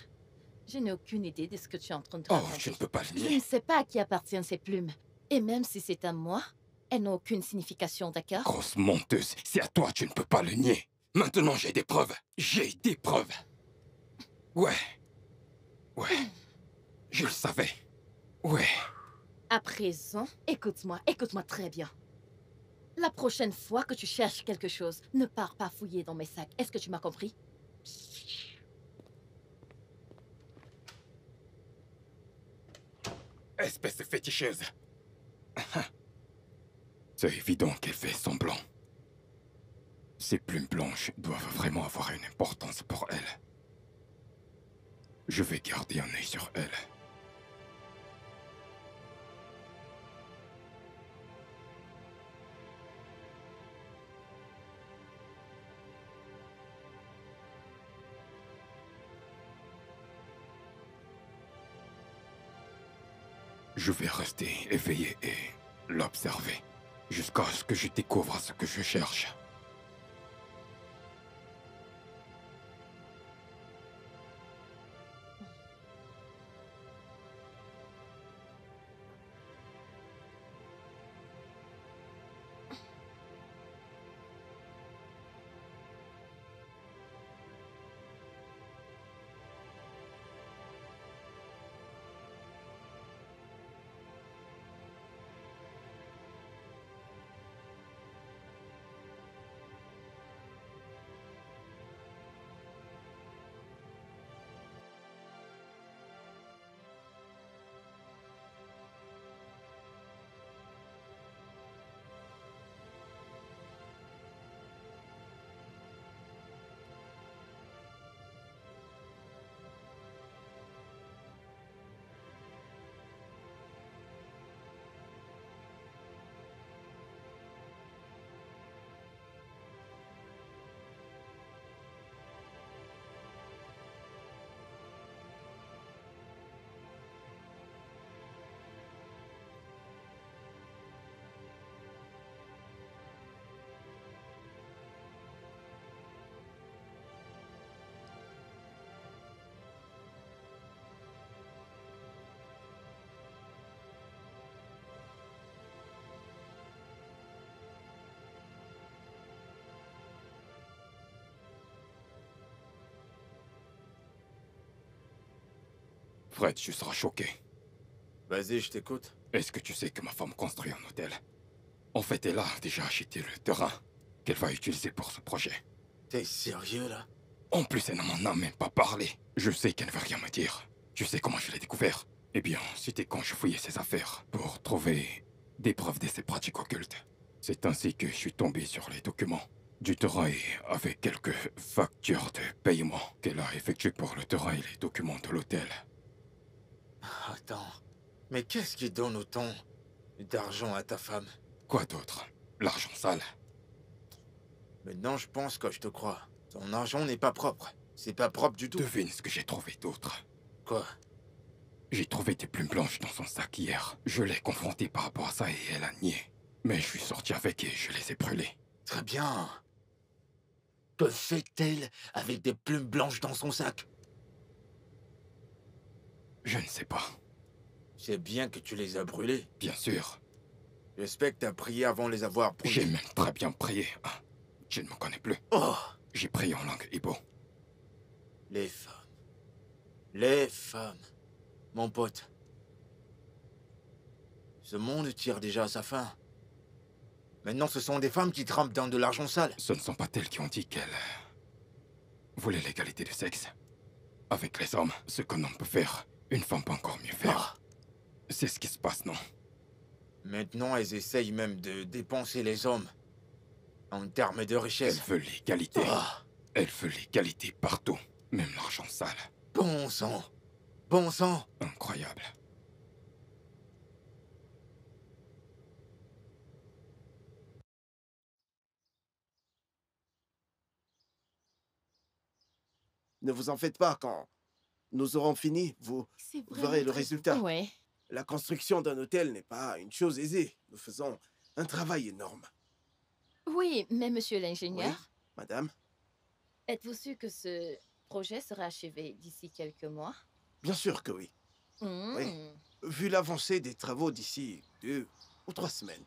je n'ai aucune idée de ce que tu es en train de Oh, raconter. tu ne peux pas les Je ne nier. sais pas à qui appartiennent ces plumes. Et même si c'est à moi, elles n'ont aucune signification, d'accord? Grosse menteuse, c'est à toi, tu ne peux pas le nier. Maintenant, j'ai des preuves. J'ai des preuves. Ouais. Ouais. Je le savais. Ouais. À présent, écoute-moi très bien. La prochaine fois que tu cherches quelque chose, ne pars pas fouiller dans mes sacs. Est-ce que tu m'as compris? Espèce de féticheuse. C'est évident qu'elle fait semblant. Ces plumes blanches doivent vraiment avoir une importance pour elle. Je vais garder un œil sur elle. Je vais rester éveillé et l'observer jusqu'à ce que je découvre ce que je cherche. Fred, tu seras choqué. Vas-y, je t'écoute. Est-ce que tu sais que ma femme construit un hôtel? En fait, elle a déjà acheté le terrain qu'elle va utiliser pour ce projet. T'es sérieux, là? En plus, elle ne m'en a même pas parlé. Je sais qu'elle ne veut rien me dire. Tu sais comment je l'ai découvert? Eh bien, c'était quand je fouillais ses affaires pour trouver des preuves de ses pratiques occultes. C'est ainsi que je suis tombé sur les documents du terrain et avec quelques factures de paiement qu'elle a effectuées pour le terrain et les documents de l'hôtel. Attends, mais qu'est-ce qui donne autant d'argent à ta femme? Quoi d'autre? L'argent sale. Maintenant, je pense que je te crois. Ton argent n'est pas propre. C'est pas propre du tout. Devine ce que j'ai trouvé d'autre. Quoi? J'ai trouvé des plumes blanches dans son sac hier. Je l'ai confrontée par rapport à ça et elle a nié. Mais je suis sorti avec et je les ai brûlées. Très bien. Que fait-elle avec des plumes blanches dans son sac? Je ne sais pas. C'est bien que tu les as brûlées. Bien sûr. J'espère que t'as prié avant de les avoir brûlées. J'ai même très bien prié. Ah, je ne me connais plus. Oh! J'ai prié en langue Igbo. Les femmes. Les femmes. Mon pote. Ce monde tire déjà à sa fin. Maintenant, ce sont des femmes qui trempent dans de l'argent sale. Ce ne sont pas elles qui ont dit qu'elles voulaient l'égalité de sexe. Avec les hommes, ce qu'un homme peut faire, une femme peut encore mieux faire. C'est ce qui se passe, non? Maintenant, elles essayent même de dépenser les hommes. En termes de Elle richesse. veut l'égalité. Ah. Elle veut l'égalité partout. Même l'argent sale. Bon sang. Bon sang. Incroyable. Ne vous en faites pas, quand nous aurons fini, vous C'est verrez vraiment le très- résultat. Ouais. La construction d'un hôtel n'est pas une chose aisée. Nous faisons un travail énorme. Oui, mais monsieur l'ingénieur, Oui, madame? êtes-vous sûr que ce projet sera achevé d'ici quelques mois? Bien sûr que oui. Hmm. Vu l'avancée des travaux d'ici 2 ou 3 semaines,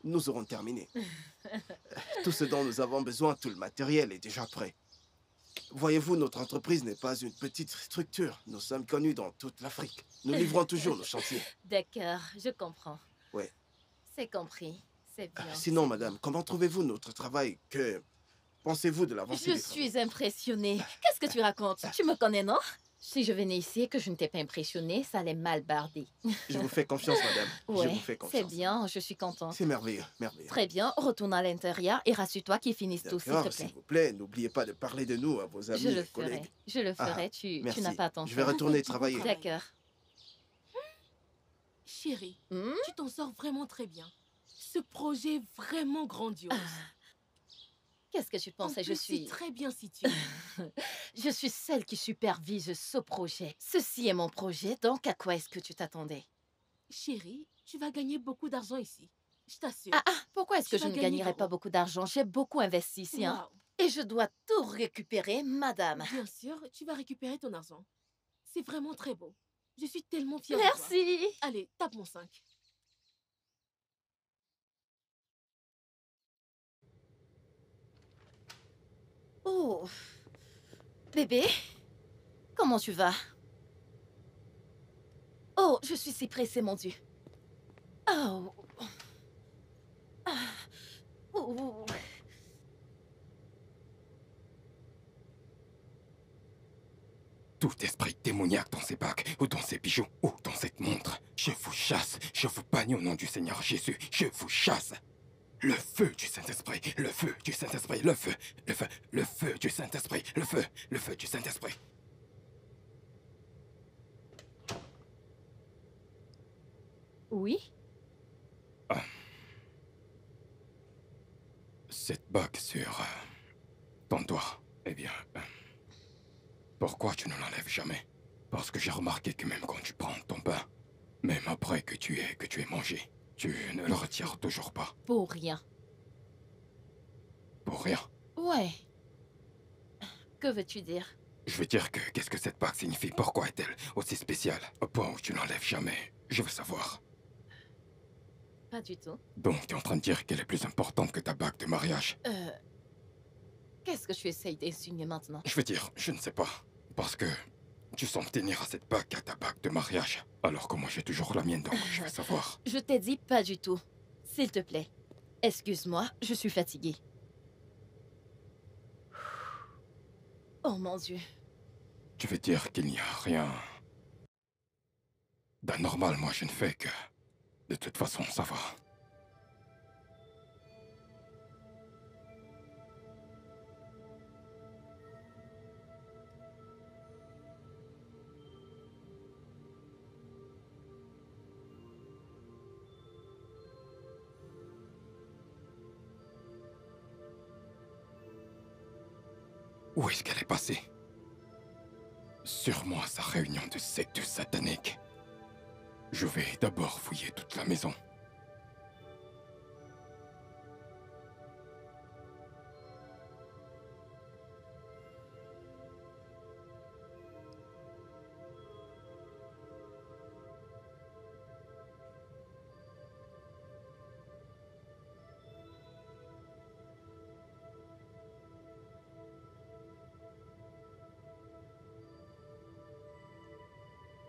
nous aurons terminé. Tout ce dont nous avons besoin, tout le matériel est déjà prêt. Voyez-vous, notre entreprise n'est pas une petite structure. Nous sommes connus dans toute l'Afrique. Nous livrons toujours nos chantiers. D'accord, je comprends. Ouais. C'est compris. C'est bien. Sinon, c'est madame, comment trouvez-vous notre travail? Que pensez-vous de bien. l'avancée Je des travaux? suis impressionnée. Qu'est-ce que tu racontes? Tu me connais, non? Si je venais ici et que je ne t'ai pas impressionné, ça allait mal barder. Je vous fais confiance, madame. Je Ouais, vous fais c'est confiance. bien, je suis contente. C'est merveilleux, merveilleux. Très bien, retourne à l'intérieur et rassure-toi qu'ils finissent tout, s'il te D'accord, plaît. s'il vous plaît, n'oubliez pas de parler de nous à vos amis Je le et collègues. ferai. Je le Ah, ferai. Tu merci. n'as pas à t'en Je vais faire. retourner Tu travailler. comprends. D'accord. Chérie, Hmm? tu t'en sors vraiment très bien. Ce projet est vraiment grandiose. Qu'est-ce que tu En pensais? plus, c'est très bien situé. Je suis celle qui supervise ce projet. Ceci est mon projet, donc à quoi est-ce que tu t'attendais? Chérie, tu vas gagner beaucoup d'argent ici. Je t'assure. Pourquoi est-ce Tu que je vas ne gagner gagnerais pas gros. beaucoup d'argent? J'ai beaucoup investi ici, hein. Waouh. Et je dois tout récupérer, madame. Bien sûr, tu vas récupérer ton argent. C'est vraiment très beau. Je suis tellement fière de toi. Merci. Allez, tape mon 5. Oh. Bébé, comment tu vas? Oh, je suis si pressée, mon Dieu. Oh. Ah. Oh. Tout esprit démoniaque dans ces bagues, ou dans ces bijoux, ou dans cette montre, je vous chasse, je vous bannis au nom du Seigneur Jésus, je vous chasse. Le feu du Saint-Esprit, le feu du Saint-Esprit, le feu, le feu, le feu du Saint-Esprit, le feu du Saint-Esprit. Oui? Cette bague sur ton doigt, eh bien, pourquoi tu ne l'enlèves jamais? Parce que j'ai remarqué que même quand tu prends ton bain, même après que tu aies mangé, tu ne le retires toujours pas. Pour rien. Pour rien. Ouais. Que veux-tu dire? Je veux dire que qu'est-ce que cette bague signifie? Pourquoi est-elle aussi spéciale? Au point où tu n'enlèves jamais. Je veux savoir. Pas du tout. Donc tu es en train de dire qu'elle est plus importante que ta bague de mariage? Qu'est-ce que tu essayes d'insinuer maintenant? Je veux dire, je ne sais pas. Parce que tu sembles tenir à cette bague qu'à ta bague de mariage. Alors que moi j'ai toujours la mienne, donc je veux savoir. Je t'ai dit pas du tout. S'il te plaît. Excuse-moi, je suis fatiguée. Oh mon Dieu. Tu veux dire qu'il n'y a rien d'anormal? Moi je ne fais que... De toute façon, ça va. Où est-ce qu'elle est passée? Sûrement à sa réunion de secte satanique. Je vais d'abord fouiller toute la maison.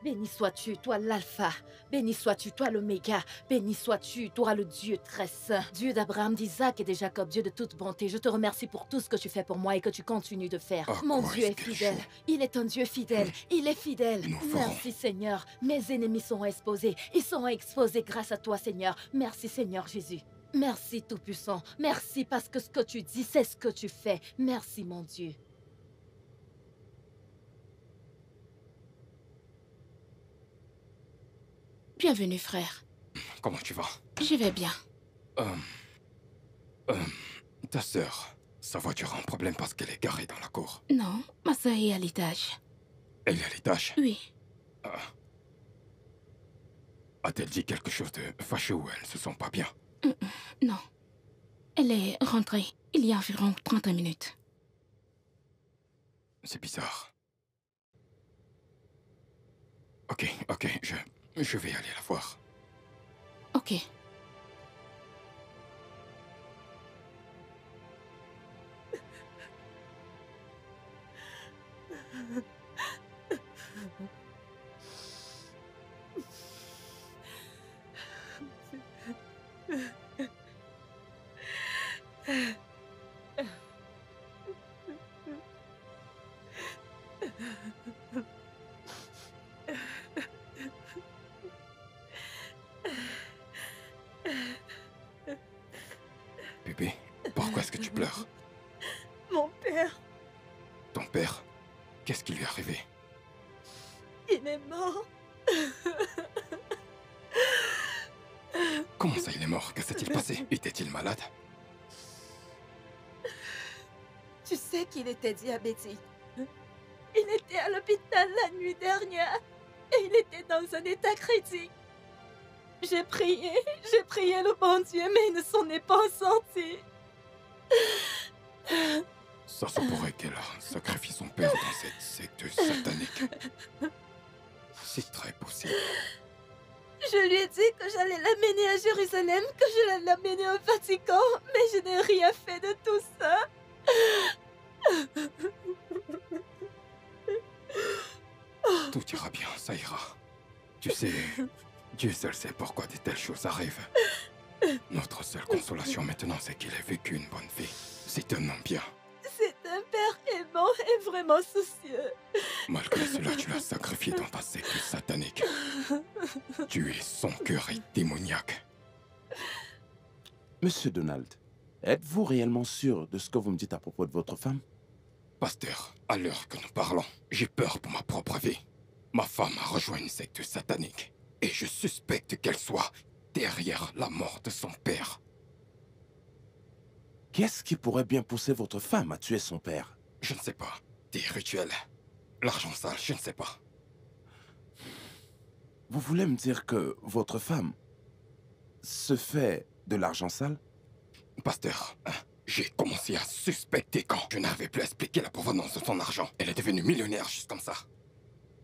Béni sois-tu, toi l'alpha. Béni sois-tu, toi l'oméga. Béni sois-tu, toi le Dieu très saint. Dieu d'Abraham, d'Isaac et de Jacob, Dieu de toute bonté. Je te remercie pour tout ce que tu fais pour moi et que tu continues de faire. Oh, Mon quoi Dieu est-ce est qu'elle fidèle. joue? Il est un Dieu fidèle. Il est fidèle. Nous ferons. Merci Seigneur. Mes ennemis sont exposés. Ils sont exposés grâce à toi Seigneur. Merci Seigneur Jésus. Merci Tout-Puissant. Merci parce que ce que tu dis, c'est ce que tu fais. Merci mon Dieu. Bienvenue, frère. Comment tu vas? Je vais bien. Ta sœur, sa voiture a un problème parce qu'elle est garée dans la cour. Non, ma soeur est à l'étage. Elle est à l'étage. Oui. A-t-elle dit quelque chose de fâcheux ou elle se sent pas bien? Non. Elle est rentrée il y a environ 30 minutes. C'est bizarre. Ok, je vais aller la voir. Ok. Bébé, pourquoi est-ce que tu pleures? Mon père, Ton père, qu'est-ce qui lui est arrivé? il est mort. Comment ça, il est mort? Que s'est-il passé? Était-il malade? Tu sais qu'il était diabétique. Il était à l'hôpital la nuit dernière et il était dans un état critique. J'ai prié le bon Dieu, mais il ne s'en est pas sorti. Ça se pourrait qu'elle a sacrifié son père dans cette secte satanique. C'est très possible. Je lui ai dit que j'allais l'amener à Jérusalem, que je l'allais l'amener au Vatican, mais je n'ai rien fait de tout ça. Tout ira bien, ça ira. Tu sais, Dieu seul sait pourquoi de telles choses arrivent. Notre seule consolation maintenant, c'est qu'il ait vécu une bonne vie. C'est un homme bien. C'est un père aimant et vraiment soucieux. Malgré cela, tu l'as sacrifié dans ta secte satanique. Tu es son cœur est démoniaque. Monsieur Donald, êtes-vous réellement sûr de ce que vous me dites à propos de votre femme? Pasteur, à l'heure que nous parlons, j'ai peur pour ma propre vie. Ma femme a rejoint une secte satanique. Et je suspecte qu'elle soit derrière la mort de son père. Qu'est-ce qui pourrait bien pousser votre femme à tuer son père? Je ne sais pas. Des rituels. L'argent sale, je ne sais pas. Vous voulez me dire que votre femme se fait de l'argent sale? Pasteur, j'ai commencé à suspecter quand je n'arrivais plus à expliquer la provenance de son argent. Elle est devenue millionnaire juste comme ça.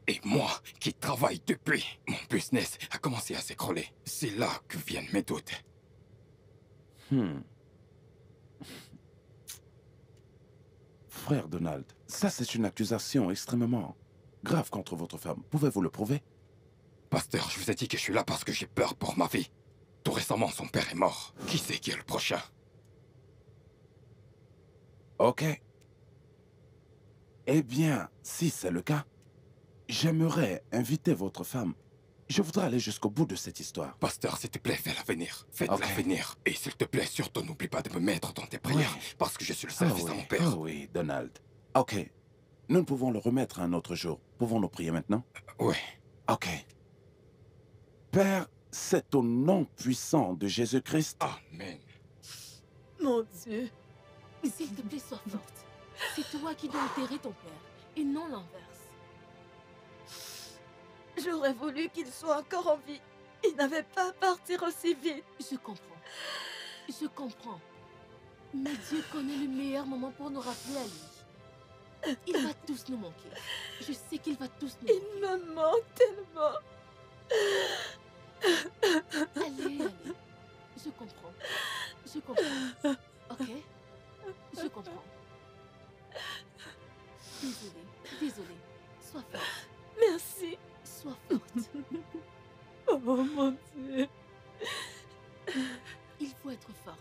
Et moi, qui travaille depuis, mon business a commencé à s'écrouler. C'est là que viennent mes doutes. Frère Donald, ça c'est une accusation extrêmement grave contre votre femme. Pouvez-vous le prouver? Pasteur, je vous ai dit que je suis là parce que j'ai peur pour ma vie. Tout récemment, son père est mort. Qui c'est qui est le prochain? Ok. Eh bien, si c'est le cas, j'aimerais inviter votre femme. Je voudrais aller jusqu'au bout de cette histoire. Pasteur, s'il te plaît, fais-la venir. Faites-la Ok. venir. Et s'il te plaît, surtout n'oublie pas de me mettre dans tes prières. Oui. Parce que je suis le seul fils à mon père. Oh oui, Donald. Ok. Nous ne pouvons le remettre un autre jour. Pouvons-nous prier maintenant? Oui. Ok. Père, c'est au nom puissant de Jésus-Christ. Amen. Mon Dieu. S'il te plaît, sois forte. C'est toi qui dois enterrer ton père, et non l'inverse. J'aurais voulu qu'il soit encore en vie. Il n'avait pas à partir aussi vite. Je comprends. Je comprends. Mais Dieu connaît le meilleur moment pour nous rappeler à lui. Il va tous nous manquer. Je sais qu'il va tous nous manquer. Il me manque tellement. Allez, allez. Je comprends. Je comprends. Ok? Je comprends. Désolée. Désolée. Sois forte. Merci. Sois forte. Oh mon Dieu. Il faut être forte.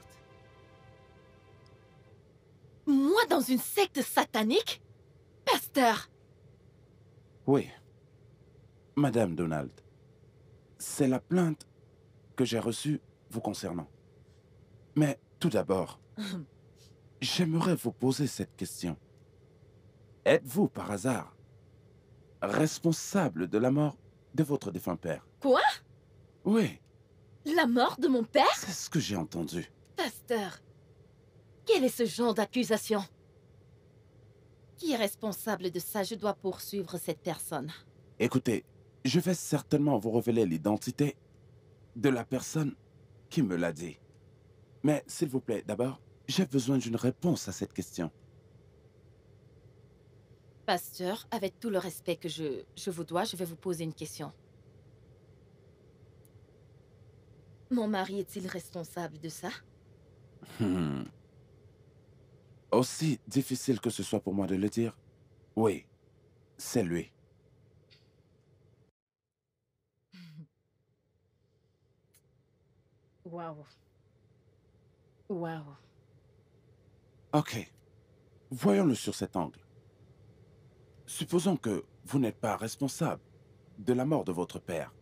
Moi dans une secte satanique? Pasteur! Oui. Madame Donald, c'est la plainte que j'ai reçue vous concernant. Mais tout d'abord, j'aimerais vous poser cette question. Êtes-vous par hasard responsable de la mort de votre défunt père? Quoi? Oui, La mort de mon père? c'est ce que j'ai entendu. Pasteur, quel est ce genre d'accusation? Qui est responsable de ça? Je dois poursuivre cette personne. Écoutez, je vais certainement vous révéler l'identité de la personne qui me l'a dit. Mais s'il vous plaît, d'abord, j'ai besoin d'une réponse à cette question. Pasteur, avec tout le respect que je vous dois, je vais vous poser une question. Mon mari est-il responsable de ça? Aussi difficile que ce soit pour moi de le dire, oui, c'est lui. Waouh. Waouh. Ok, voyons-le sur cet angle. Supposons que vous n'êtes pas responsable de la mort de votre père.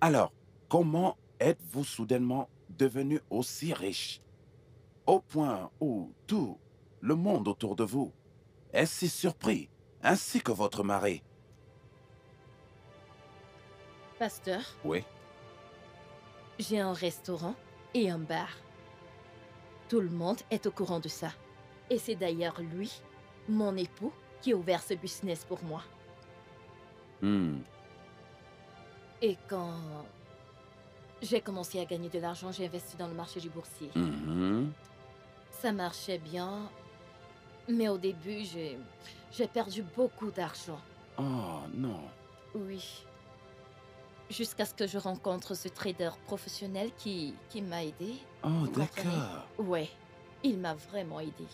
Alors, comment êtes-vous soudainement devenu aussi riche, au point où tout le monde autour de vous est si surpris, ainsi que votre mari? Pasteur, Oui. j'ai un restaurant et un bar. Tout le monde est au courant de ça. Et c'est d'ailleurs lui, mon époux, qui a ouvert ce business pour moi. Et quand j'ai commencé à gagner de l'argent, j'ai investi dans le marché du boursier. Ça marchait bien, mais au début, j'ai perdu beaucoup d'argent. Oh non. Oui. Jusqu'à ce que je rencontre ce trader professionnel qui m'a aidé. Oh, Vous comprenez? d'accord. Ouais, il m'a vraiment aidé.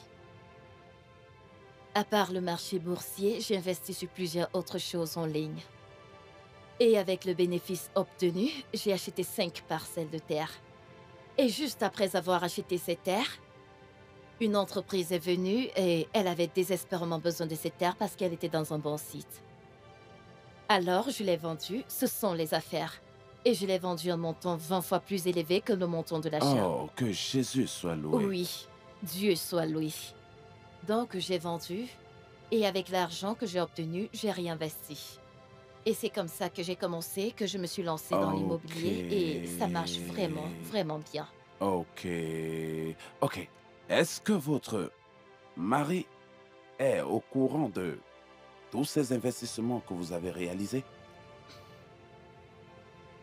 À part le marché boursier, j'ai investi sur plusieurs autres choses en ligne. Et avec le bénéfice obtenu, j'ai acheté 5 parcelles de terre. Et juste après avoir acheté ces terres, une entreprise est venue et elle avait désespérément besoin de ces terres parce qu'elle était dans un bon site. Alors, je l'ai vendue, ce sont les affaires. Et je l'ai vendue à un montant 20 fois plus élevé que le montant de l'achat. Oh, que Jésus soit loué. Oui, Dieu soit loué. Donc, j'ai vendu, et avec l'argent que j'ai obtenu, j'ai réinvesti. Et c'est comme ça que j'ai commencé, que je me suis lancée dans l'immobilier, et ça marche vraiment, vraiment bien. Ok. Ok. Est-ce que votre mari est au courant de tous ces investissements que vous avez réalisés?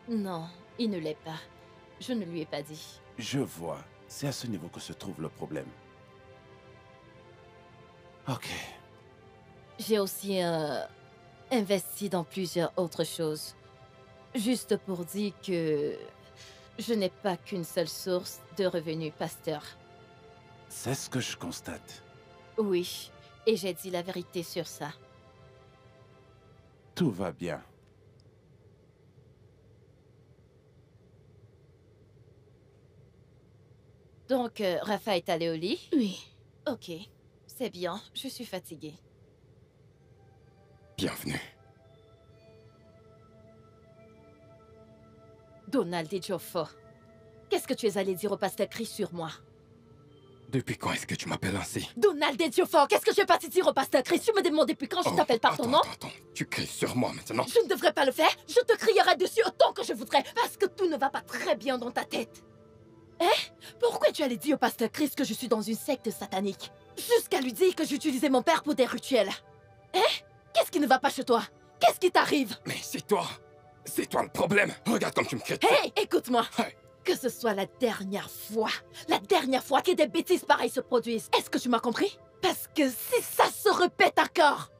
Non, il ne l'est pas. Je ne lui ai pas dit. Je vois. C'est à ce niveau que se trouve le problème. Ok. J'ai aussi investi dans plusieurs autres choses. Juste pour dire que je n'ai pas qu'une seule source de revenus, pasteur. C'est ce que je constate. Oui, et j'ai dit la vérité sur ça. Tout va bien. Donc, Rafa est allé au lit? Oui. Ok, c'est bien, je suis fatiguée. Bienvenue. Donald Ejiofor, qu'est-ce que tu es allé dire au pasteur Chris sur moi? Depuis quand est-ce que tu m'appelles ainsi? Donald Ejiofor, qu'est-ce que tu es parti dire au pasteur Chris? Tu me demandes depuis quand je t'appelle par ton nom? Attends, tu cries sur moi maintenant? Je ne devrais pas le faire. Je te crierai dessus autant que je voudrais, parce que tout ne va pas très bien dans ta tête. Hein? Pourquoi tu allais dire au pasteur Chris que je suis dans une secte satanique? Jusqu'à lui dire que j'utilisais mon père pour des rituels. Hein? Qu'est-ce qui ne va pas chez toi? Qu'est-ce qui t'arrive? Mais c'est toi le problème. Regarde comme tu me critiques. Hey, écoute-moi. Hey. Que ce soit la dernière fois que des bêtises pareilles se produisent. Est-ce que tu m'as compris? Parce que si ça se répète encore...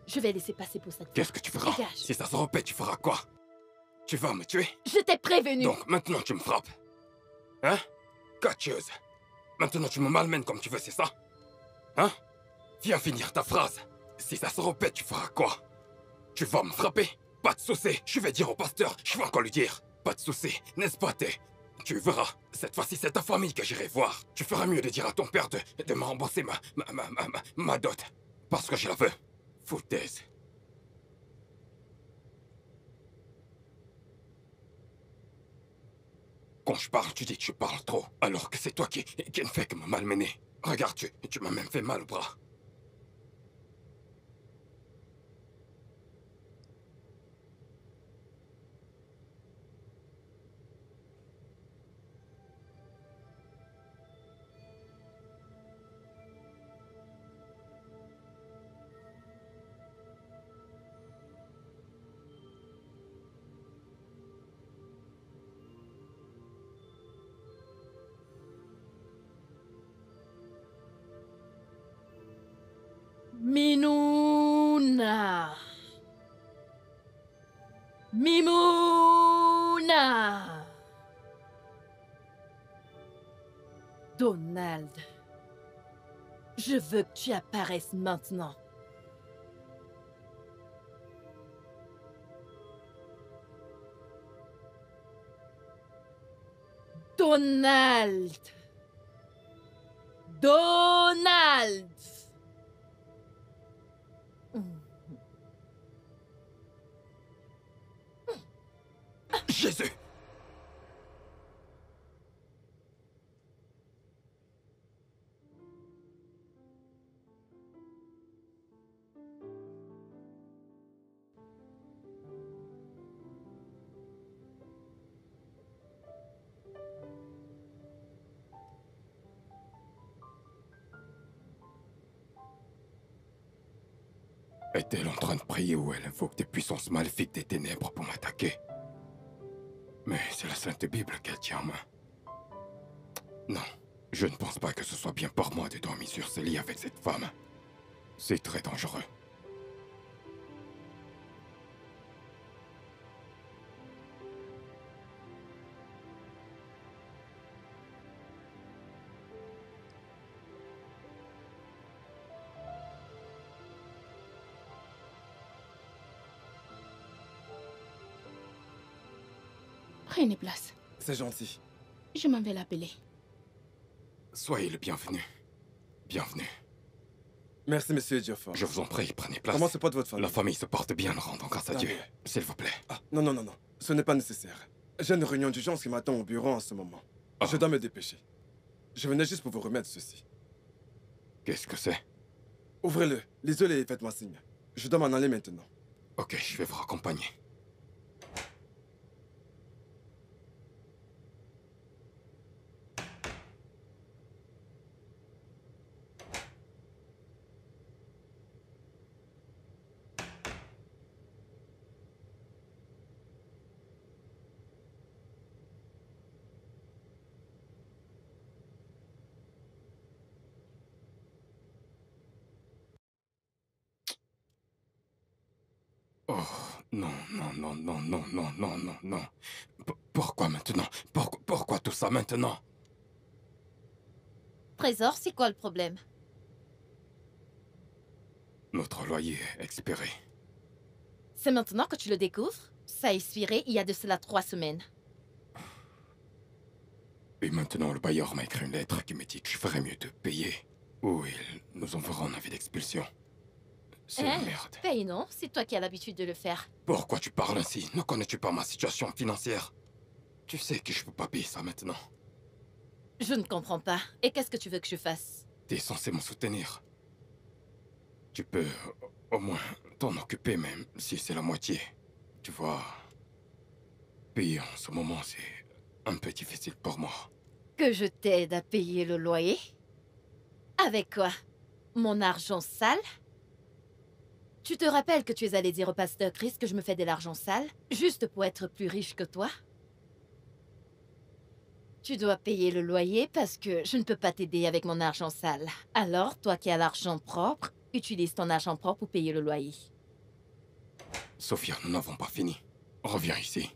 Je vais laisser passer pour cette fois. Qu'est-ce que tu feras? Dégage. Si ça se répète, tu feras quoi? Tu vas me tuer? Je t'ai prévenu. Donc maintenant tu me frappes. Hein? Catcheuse. Maintenant tu me malmènes comme tu veux, c'est ça? Hein? Viens finir ta phrase. Si ça se répète, tu feras quoi? Tu vas me frapper? Pas de soucis. Je vais dire au pasteur. Je vais encore lui dire. Pas de soucis, n'est-ce pas, Té? Tu verras. Cette fois-ci, c'est ta famille que j'irai voir. Tu feras mieux de dire à ton père de me rembourser ma dot. Parce que je la veux. Foutaise. Quand je parle, tu dis que je parle trop. Alors que c'est toi qui ne fais que me malmener. Regarde, tu m'as même fait mal au bras. Minouna. Mimouna. Donald. Je veux que tu apparaisses maintenant. Donald. Donald. Jésus! Est-elle en train de prier ou elle invoque des puissances maléfiques des ténèbres pour m'attaquer? Mais c'est la Sainte Bible qu'elle tient en main. Non, je ne pense pas que ce soit bien pour moi de dormir sur ce lit avec cette femme. C'est très dangereux. Prenez place. C'est gentil. Je m'en vais l'appeler. Soyez le bienvenu. Bienvenue. Merci, monsieur Geoffrey. Je vous en prie, prenez place. Comment se porte votre famille? La famille se porte bien, rendons grâce à Tant Dieu. mieux. S'il vous plaît. Ah, non, non, non, non. Ce n'est pas nécessaire. J'ai une réunion d'urgence qui m'attend au bureau en ce moment. Ah. Je dois me dépêcher. Je venais juste pour vous remettre ceci. Qu'est-ce que c'est? Ouvrez-le, lisez-le et faites-moi signe. Je dois m'en aller maintenant. Ok, je vais vous raccompagner. Oh, non, non, non, non, non, non, non, non, non. Pourquoi maintenant? Pourquoi tout ça maintenant? Trésor, c'est quoi le problème? Notre loyer est expiré. C'est maintenant que tu le découvres? Ça a expiré il y a de cela 3 semaines. Et maintenant, le bailleur m'a écrit une lettre qui me dit que je ferais mieux de payer. Ou il nous enverra un avis d'expulsion. C'est la merde. Paye non, c'est toi qui as l'habitude de le faire. Pourquoi tu parles ainsi? Ne connais-tu pas ma situation financière? Tu sais que je peux pas payer ça maintenant. Je ne comprends pas. Et qu'est-ce que tu veux que je fasse? T'es censé me soutenir. Tu peux au moins t'en occuper, même si c'est la moitié. Tu vois, payer en ce moment, c'est un peu difficile pour moi. Que je t'aide à payer le loyer? Avec quoi? Mon argent sale? Tu te rappelles que tu es allé dire au pasteur Chris que je me fais de l'argent sale, juste pour être plus riche que toi? Tu dois payer le loyer parce que je ne peux pas t'aider avec mon argent sale. Alors, toi qui as l'argent propre, utilise ton argent propre pour payer le loyer. Sophia, nous n'avons pas fini. Reviens ici.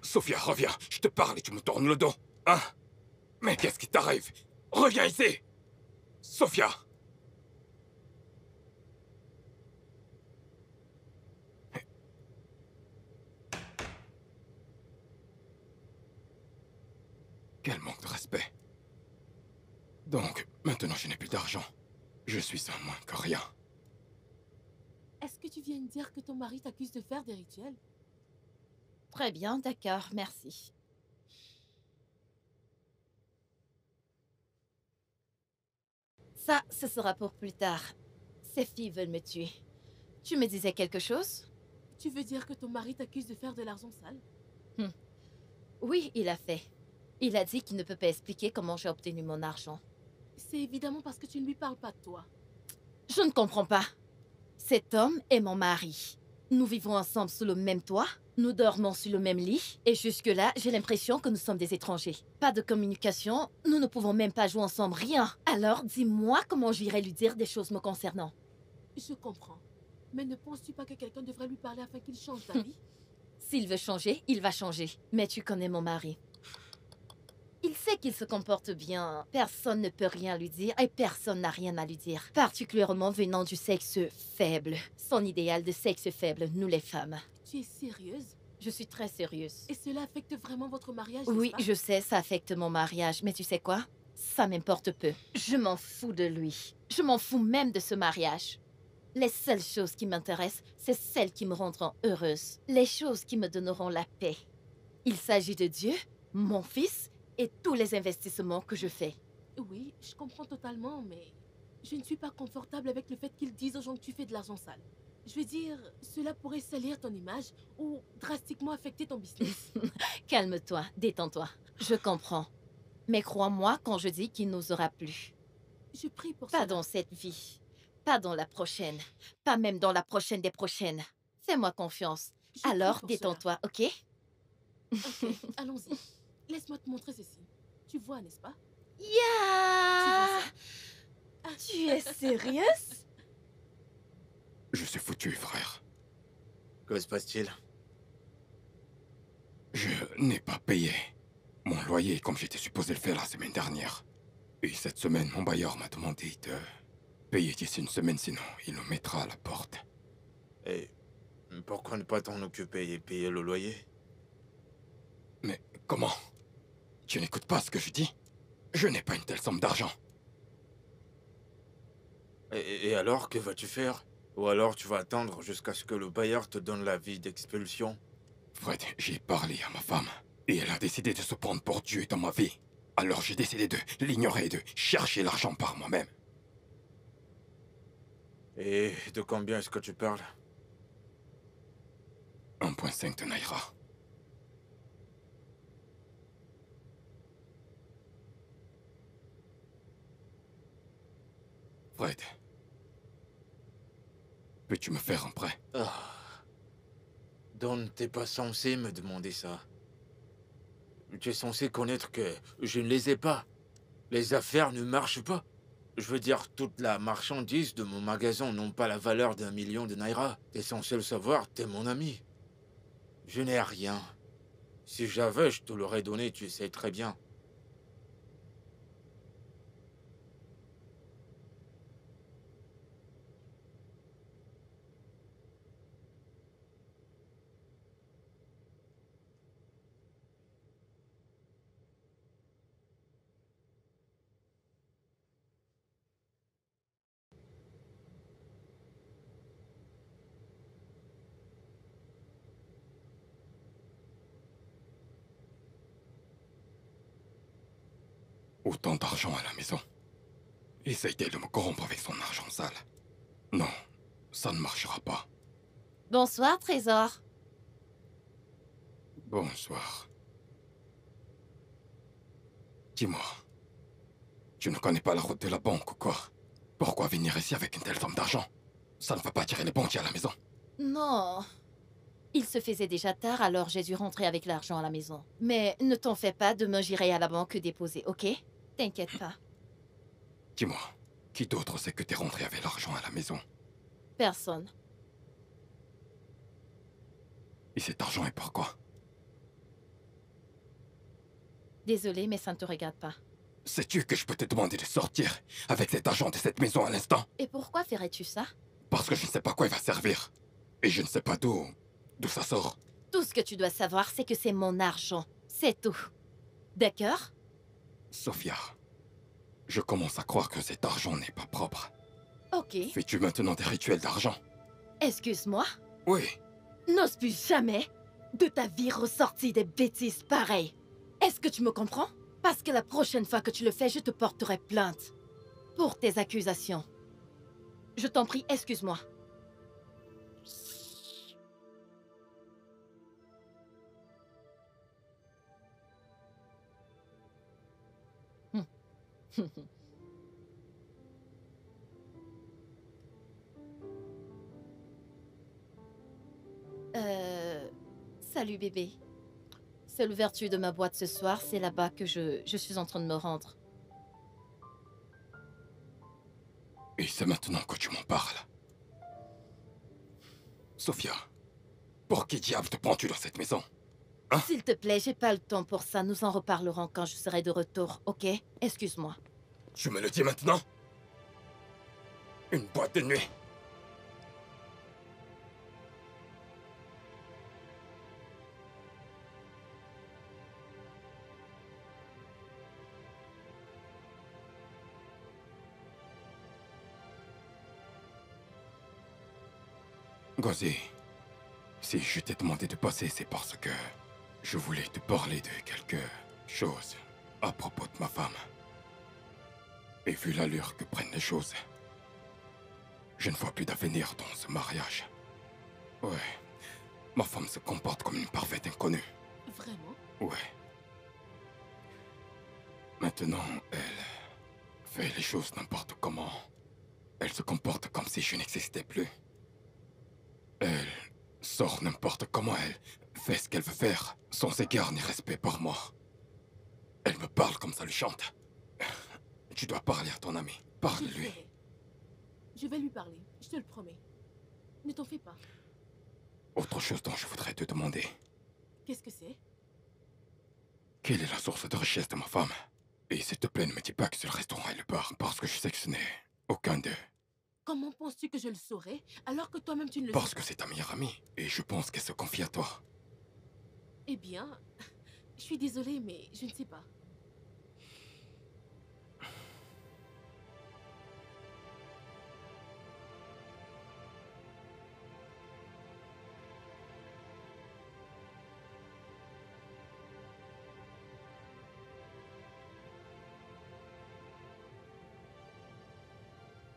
Sophia, reviens. Je te parle et tu me tournes le dos. Hein? Mais qu'est-ce qui t'arrive? Reviens ici! Sophia! Quel manque de respect. Donc, maintenant je n'ai plus d'argent. Je suis un moins que rien. Est-ce que tu viens de dire que ton mari t'accuse de faire des rituels? Très bien, d'accord, merci. Ça, ce sera pour plus tard. Ces filles veulent me tuer. Tu me disais quelque chose? Tu veux dire que ton mari t'accuse de faire de l'argent sale? Oui, il a fait. Il a dit qu'il ne peut pas expliquer comment j'ai obtenu mon argent. C'est évidemment parce que tu ne lui parles pas de toi. Je ne comprends pas. Cet homme est mon mari. Nous vivons ensemble sous le même toit, nous dormons sur le même lit, et jusque-là, j'ai l'impression que nous sommes des étrangers. Pas de communication, nous ne pouvons même pas jouer ensemble, rien. Alors, dis-moi comment j'irai lui dire des choses me concernant. Je comprends. Mais ne penses-tu pas que quelqu'un devrait lui parler afin qu'il change d'avis? S'il veut changer, il va changer. Mais tu connais mon mari. Il sait qu'il se comporte bien. Personne ne peut rien lui dire et personne n'a rien à lui dire. Particulièrement venant du sexe faible. Son idéal de sexe faible, nous les femmes. Tu es sérieuse? Je suis très sérieuse. Et cela affecte vraiment votre mariage, Oui, n'est-ce pas? je sais, ça affecte mon mariage. Mais tu sais quoi? Ça m'importe peu. Je m'en fous de lui. Je m'en fous même de ce mariage. Les seules choses qui m'intéressent, c'est celles qui me rendront heureuse. Les choses qui me donneront la paix. Il s'agit de Dieu, mon fils et tous les investissements que je fais. Oui, je comprends totalement, mais je ne suis pas confortable avec le fait qu'ils disent aux gens que tu fais de l'argent sale. Je veux dire, cela pourrait salir ton image ou drastiquement affecter ton business. Calme-toi, détends-toi. Je comprends. Mais crois-moi quand je dis qu'il n'osera plus. Je prie pour Pas cela. dans cette vie. Pas dans la prochaine. Pas même dans la prochaine des prochaines. Fais-moi confiance. Je prie Alors, pour cela. détends-toi, ok? Ok, allons-y. Laisse-moi te montrer ceci. Tu vois, n'est-ce pas? Ya! Ah, Tu es sérieuse? Je suis foutu, frère. Que se passe-t-il? Je n'ai pas payé mon loyer comme j'étais supposé le faire la semaine dernière. Et cette semaine, mon bailleur m'a demandé de payer d'ici une semaine, sinon il nous mettra à la porte. Et pourquoi ne pas t'en occuper et payer le loyer? Mais comment? Tu n'écoutes pas ce que je dis? Je n'ai pas une telle somme d'argent. Et alors, que vas-tu faire? Ou alors tu vas attendre jusqu'à ce que le bailleur te donne l'avis d'expulsion? Fred, j'ai parlé à ma femme. Et elle a décidé de se prendre pour Dieu dans ma vie. Alors j'ai décidé de l'ignorer et de chercher l'argent par moi-même. Et de combien est-ce que tu parles? 1,5 de Naira. Fred, peux-tu me faire un prêt? Don, t'es pas censé me demander ça. Tu es censé connaître que je ne les ai pas. Les affaires ne marchent pas. Je veux dire, toute la marchandise de mon magasin n'ont pas la valeur d'1 million de Naira. T'es censé le savoir, t'es mon ami. Je n'ai rien. Si j'avais, je te l'aurais donné, tu sais très bien. Autant d'argent à la maison. Essaye-t-elle de me corrompre avec son argent sale? Non, ça ne marchera pas. Bonsoir, Trésor. Bonsoir. Dis-moi, tu ne connais pas la route de la banque ou quoi? Pourquoi venir ici avec une telle somme d'argent? Ça ne va pas tirer les banquiers à la maison. Non. Il se faisait déjà tard, alors j'ai dû rentrer avec l'argent à la maison. Mais ne t'en fais pas, demain j'irai à la banque déposer, ok? T'inquiète pas. Dis-moi, qui d'autre sait que t'es rentré avec l'argent à la maison? Personne. Et cet argent est pour quoi? Désolée, mais ça ne te regarde pas. Sais-tu que je peux te demander de sortir avec cet argent de cette maison à l'instant? Et pourquoi ferais-tu ça? Parce que je ne sais pas quoi il va servir. Et je ne sais pas d'où ça sort. Tout ce que tu dois savoir, c'est que c'est mon argent. C'est tout. D'accord? Sophia, je commence à croire que cet argent n'est pas propre. Ok. Fais-tu maintenant des rituels d'argent? Excuse-moi? Oui. N'ose plus jamais de ta vie ressortir des bêtises pareilles. Est-ce que tu me comprends? Parce que la prochaine fois que tu le fais, je te porterai plainte. Pour tes accusations. Je t'en prie, excuse-moi. Salut bébé. C'est l'ouverture de ma boîte ce soir, c'est là-bas que je suis en train de me rendre. Et c'est maintenant que tu m'en parles. Sophia, pour qui diable te prends-tu dans cette maison? Hein? S'il te plaît, j'ai pas le temps pour ça, nous en reparlerons quand je serai de retour, ok? Excuse-moi. Tu me le dis maintenant? Une boîte de nuit? Gazi, si je t'ai demandé de passer, c'est parce que je voulais te parler de quelque chose à propos de ma femme. Et vu l'allure que prennent les choses, je ne vois plus d'avenir dans ce mariage. Ouais, ma femme se comporte comme une parfaite inconnue. Vraiment? Ouais. Maintenant, elle fait les choses n'importe comment. Elle se comporte comme si je n'existais plus. Elle sort n'importe comment, elle fait ce qu'elle veut faire, sans égard ni respect pour moi. Elle me parle comme ça lui chante. Tu dois parler à ton ami. Je le Parle-lui. ferai. Je vais lui parler, je te le promets. Ne t'en fais pas. Autre chose dont je voudrais te demander. Qu'est-ce que c'est? Quelle est la source de richesse de ma femme? Et s'il te plaît, ne me dis pas que c'est le restaurant et le bar, parce que je sais que ce n'est aucun d'eux. Comment penses-tu que je le saurais, alors que toi-même tu ne le Parce sais que c'est ta meilleure amie, et je pense qu'elle se confie à toi. Eh bien, je suis désolée, mais je ne sais pas.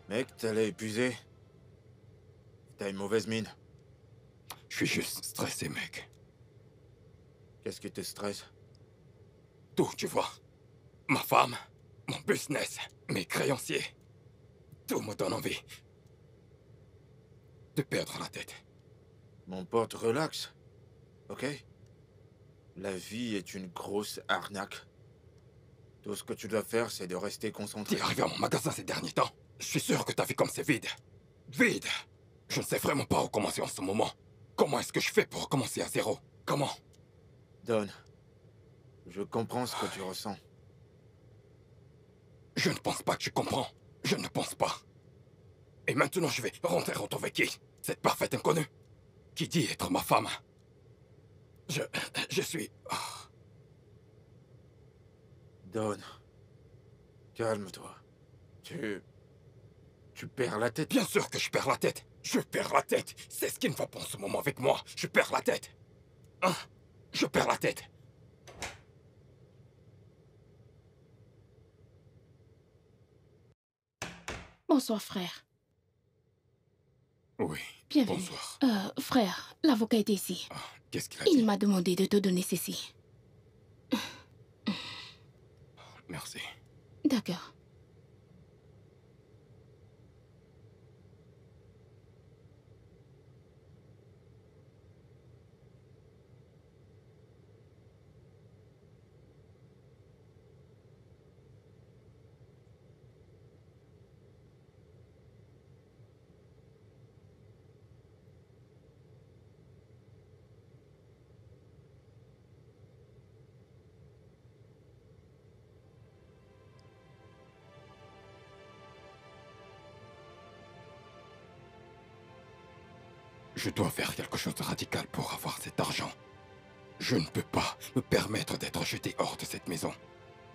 Mec, t'as l'air épuisé. T'as une mauvaise mine. Je suis juste stressé, mec. Qu'est-ce qui te stresse? Tout, tu vois. Ma femme, mon business, mes créanciers. Tout me donne envie de perdre la tête. Mon pote, relax. Ok? La vie est une grosse arnaque. Tout ce que tu dois faire, c'est de rester concentré. T'es arrivé à mon magasin ces derniers temps. Je suis sûr que ta vie comme c'est vide. Vide. Je ne sais vraiment pas où commencer en ce moment. Comment est-ce que je fais pour recommencer à zéro? Comment? Don, je comprends ce que tu ressens. Je ne pense pas que tu comprends. Je ne pense pas. Et maintenant, je vais rentrer retrouver qui? Cette parfaite inconnue qui dit être ma femme. Je suis... Ah. Don, calme-toi. Tu perds la tête. Bien sûr que je perds la tête. Je perds la tête. C'est ce qui ne va pas en ce moment avec moi. Je perds la tête. Hein? Je perds la tête. Bonsoir, frère. Oui. Bienvenue. Bonsoir. Frère, l'avocat est ici. Ah, qu'est-ce qu'il a Il dit? m'a demandé de te donner ceci. Merci. D'accord. Je dois faire quelque chose de radical pour avoir cet argent. Je ne peux pas me permettre d'être jeté hors de cette maison.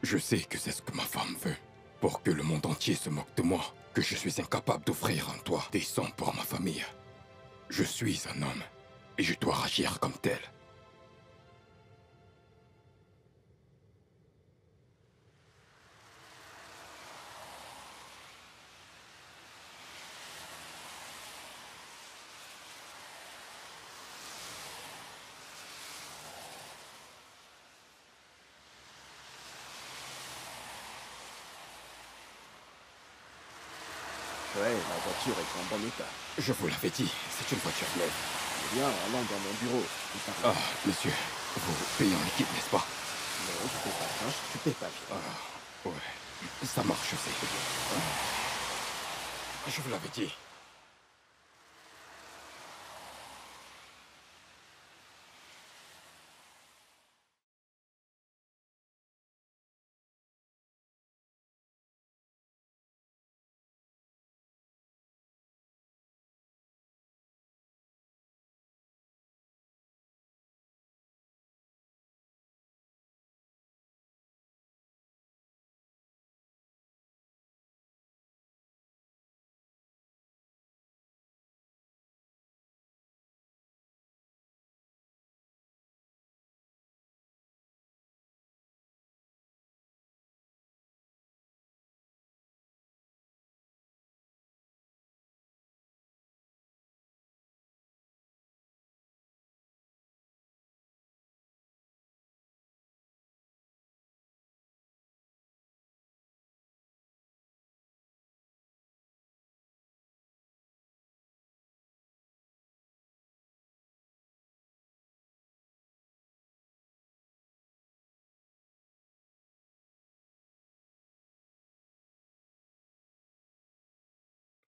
Je sais que c'est ce que ma femme veut. Pour que le monde entier se moque de moi, que je suis incapable d'offrir un toit décent pour ma famille. Je suis un homme, et je dois agir comme tel. Ouais, la voiture est en bon état. Je vous l'avais dit, c'est une voiture neuve. Bien, allons dans mon bureau. Ah, monsieur, vous payez en liquide, n'est-ce pas? Non, je paie pas cash, tu paies pas. Ah, ouais, ça marche, je sais. Je vous l'avais dit.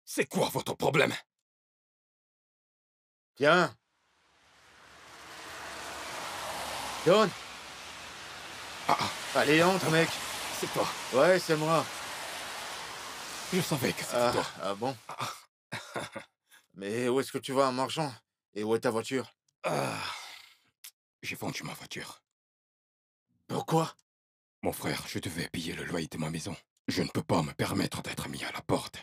C'est quoi votre problème? Tiens. John. Allez, entre, mec. C'est toi. Ouais, c'est moi. Je savais que c'était toi. Ah bon? Mais où est-ce que tu vas en marchant? Et où est ta voiture? J'ai vendu ma voiture. Pourquoi? Mon frère, je devais payer le loyer de ma maison. Je ne peux pas me permettre d'être mis à la porte.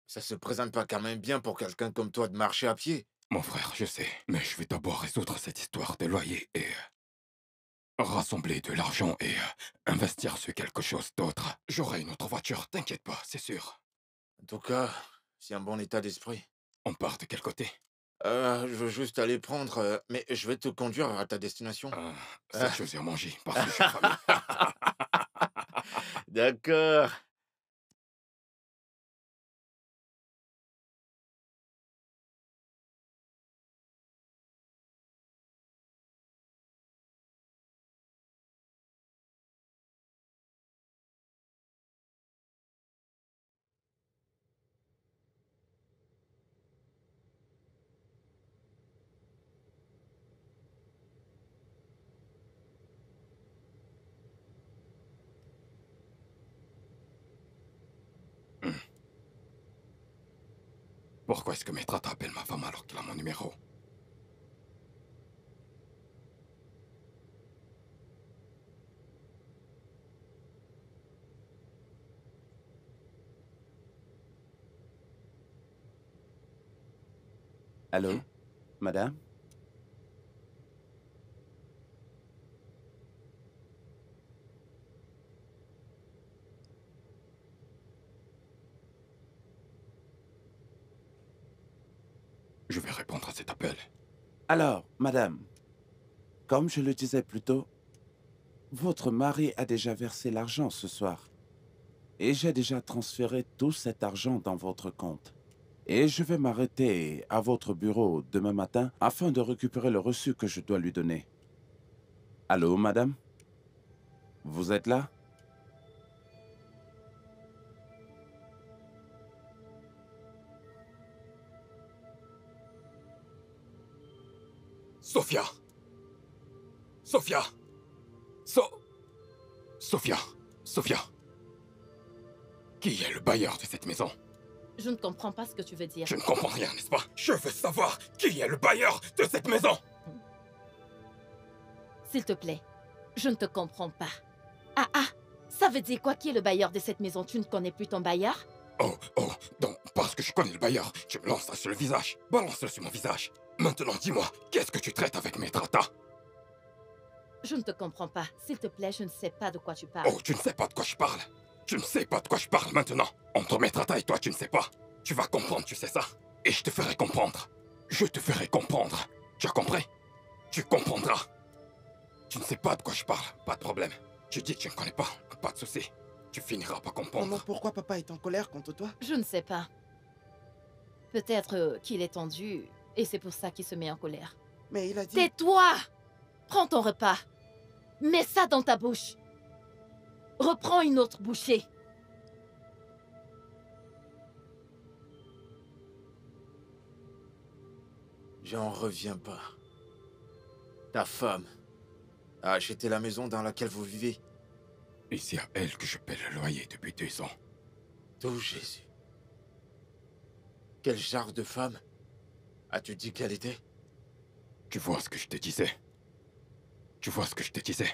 Ça se présente pas quand même bien pour quelqu'un comme toi de marcher à pied. Mon frère, je sais, mais je vais d'abord résoudre cette histoire de loyer et rassembler de l'argent et investir sur quelque chose d'autre. J'aurai une autre voiture, t'inquiète pas, c'est sûr. En tout cas, c'est un bon état d'esprit. On part de quel côté? Je veux juste aller prendre... mais je vais te conduire à ta destination. Cette chose est à manger, parce que je suis famille. D'accord. Pourquoi est-ce que Maître appelle ma femme alors qu'il a mon numéro? Allô, madame? Je vais répondre à cet appel. Alors, madame, comme je le disais plus tôt, votre mari a déjà versé l'argent ce soir. Et j'ai déjà transféré tout cet argent dans votre compte. Et je vais m'arrêter à votre bureau demain matin afin de récupérer le reçu que je dois lui donner. Allô, madame? Vous êtes là? Sophia! Sophia! Sophia! Sophia! Qui est le bailleur de cette maison? Je ne comprends pas ce que tu veux dire. Je ne comprends rien, n'est-ce pas? Je veux savoir qui est le bailleur de cette maison. S'il te plaît, je ne te comprends pas. Ah, ça veut dire quoi qui est le bailleur de cette maison? Tu ne connais plus ton bailleur? Oh, donc parce que je connais le bailleur, tu me lances ça sur le visage. Balance-le sur mon visage. Maintenant, dis-moi, qu'est-ce que tu traites avec mes tratas? Je ne te comprends pas. S'il te plaît, je ne sais pas de quoi tu parles. Oh, tu ne sais pas de quoi je parle. Tu ne sais pas de quoi je parle maintenant. Entre mes tratas et toi, tu ne sais pas. Tu vas comprendre, tu sais ça. Et je te ferai comprendre. Je te ferai comprendre. Tu as compris? Tu comprendras. Tu ne sais pas de quoi je parle, pas de problème. Tu dis que tu ne connais pas, pas de souci. Tu finiras par comprendre. Maman, pourquoi papa est en colère contre toi? Je ne sais pas. Peut-être qu'il est tendu et c'est pour ça qu'il se met en colère. Mais il a dit... Tais-toi! Prends ton repas. Mets ça dans ta bouche. Reprends une autre bouchée. J'en reviens pas. Ta femme a acheté la maison dans laquelle vous vivez. Et c'est à elle que je paie le loyer depuis 2 ans. Oh Jésus. Quel genre de femme as-tu dit qu'elle était? Tu vois ce que je te disais? Tu vois ce que je te disais?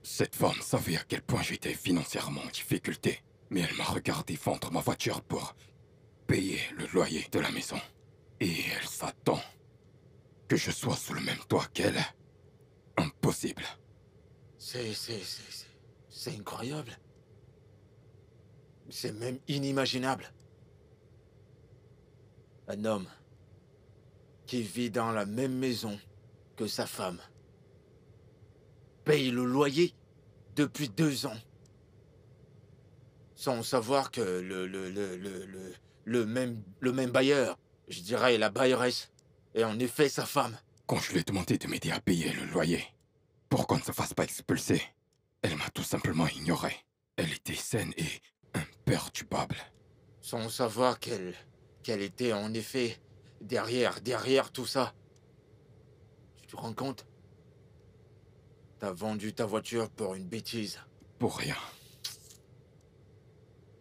Cette femme savait à quel point j'étais financièrement en difficulté. Mais elle m'a regardé vendre ma voiture pour payer le loyer de la maison. Et elle s'attend que je sois sous le même toit qu'elle. Impossible. C'est incroyable. C'est même inimaginable. Un homme qui vit dans la même maison que sa femme paye le loyer depuis 2 ans. Sans savoir que le même bailleur, je dirais la bailleresse, est en effet sa femme. Quand je lui ai demandé de m'aider à payer le loyer, pour qu'on ne se fasse pas expulser, elle m'a tout simplement ignoré. Elle était saine et imperturbable. Sans savoir qu'elle était en effet derrière tout ça. Tu te rends compte? T'as vendu ta voiture pour une bêtise. Pour rien.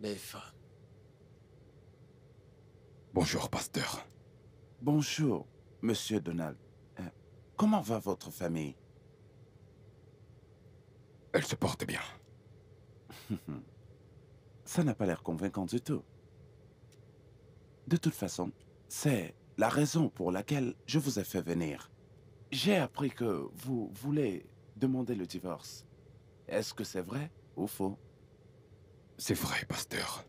Les femmes. Bonjour, pasteur. Bonjour, monsieur Donald. Comment va votre famille? Elle se porte bien. Ça n'a pas l'air convaincant du tout. De toute façon, c'est la raison pour laquelle je vous ai fait venir. J'ai appris que vous voulez demander le divorce. Est-ce que c'est vrai ou faux? C'est vrai, pasteur.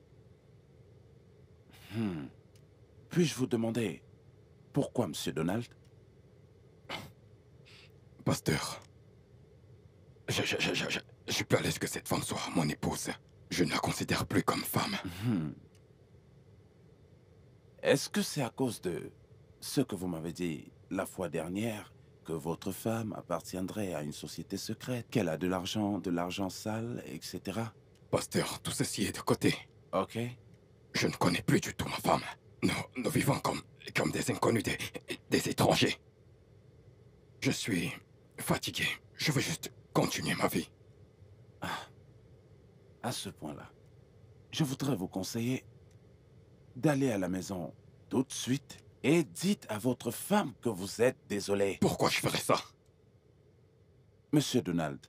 Puis-je vous demander pourquoi, monsieur Donald? Pasteur, je suis plus à l'aise que cette femme soit mon épouse. Je ne la considère plus comme femme. Est-ce que c'est à cause de ce que vous m'avez dit la fois dernière, que votre femme appartiendrait à une société secrète, qu'elle a de l'argent sale, etc. Pasteur, tout ceci est de côté. Ok. Je ne connais plus du tout ma femme. Nous vivons comme des inconnus, des étrangers. Je suis fatigué. Je veux juste continuer ma vie. À ce point-là, je voudrais vous conseiller d'aller à la maison tout de suite et dites à votre femme que vous êtes désolé. Pourquoi je ferais ça? Monsieur Donald,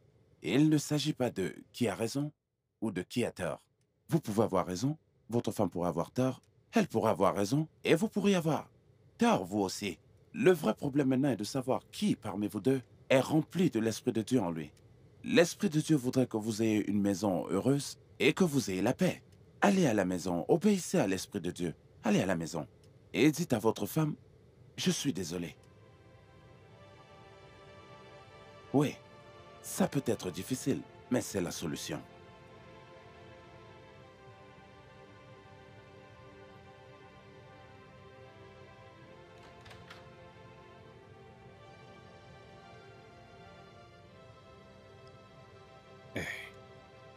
il ne s'agit pas de qui a raison ou de qui a tort. Vous pouvez avoir raison, votre femme pourra avoir tort, elle pourra avoir raison, et vous pourriez avoir tort vous aussi. Le vrai problème maintenant est de savoir qui parmi vous deux est rempli de l'Esprit de Dieu en lui. L'Esprit de Dieu voudrait que vous ayez une maison heureuse et que vous ayez la paix. Allez à la maison, obéissez à l'Esprit de Dieu. Allez à la maison et dites à votre femme, je suis désolé. Oui, ça peut être difficile, mais c'est la solution.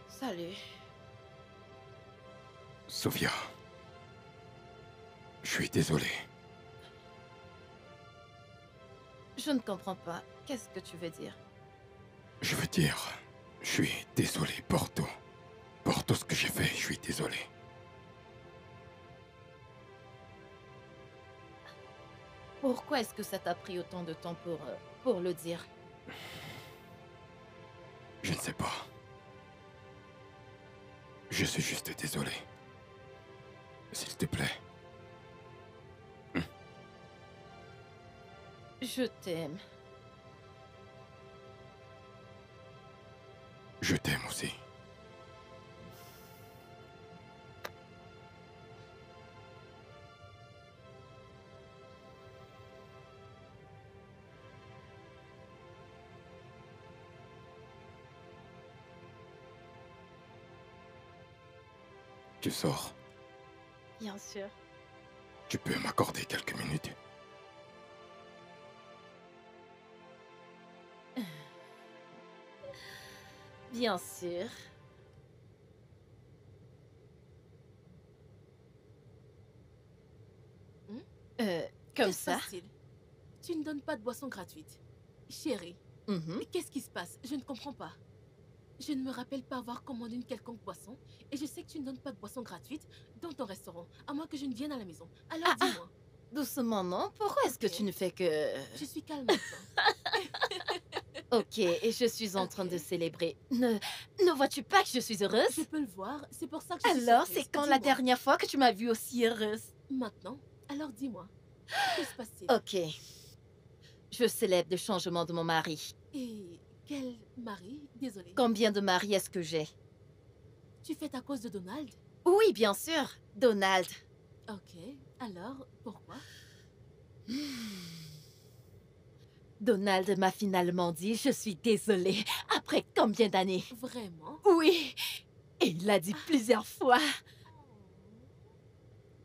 Salut. Sophia, je suis désolé. Je ne comprends pas. Qu'est-ce que tu veux dire? Je veux dire, je suis désolé pour tout. Pour tout ce que j'ai fait, je suis désolé. Pourquoi est-ce que ça t'a pris autant de temps pour le dire? Je ne sais pas. Je suis juste désolé. S'il te plaît. Je t'aime. Je t'aime aussi. Tu sors. Bien sûr. Tu peux m'accorder quelques minutes? Bien sûr. Comme Que se ça. passe-t-il? Tu ne donnes pas de boisson gratuite. Chérie, Mhm. mais qu'est-ce qui se passe? Je ne comprends pas. Je ne me rappelle pas avoir commandé une quelconque boisson, et je sais que tu ne donnes pas de boisson gratuite dans ton restaurant, à moins que je ne vienne à la maison. Alors dis-moi, Doucement, non? Pourquoi est-ce que Ok. tu ne fais que... je suis calme maintenant. Ok, et je suis en train de Ok. célébrer. Ne vois-tu pas que je suis heureuse? Je peux le voir, c'est pour ça que je suis Alors, surprise. c'est quand la Dis-moi. dernière fois que tu m'as vue aussi heureuse? Maintenant, alors dis-moi, que se passe-t-il? Ok. Je célèbre le changement de mon mari. Et quel mari? Désolée. Combien de maris est-ce que j'ai? Tu fêtes à cause de Donald? Oui, bien sûr. Donald. Ok, alors, pourquoi? Donald m'a finalement dit « Je suis désolée » après combien d'années? Vraiment? Oui. Et il l'a dit plusieurs fois.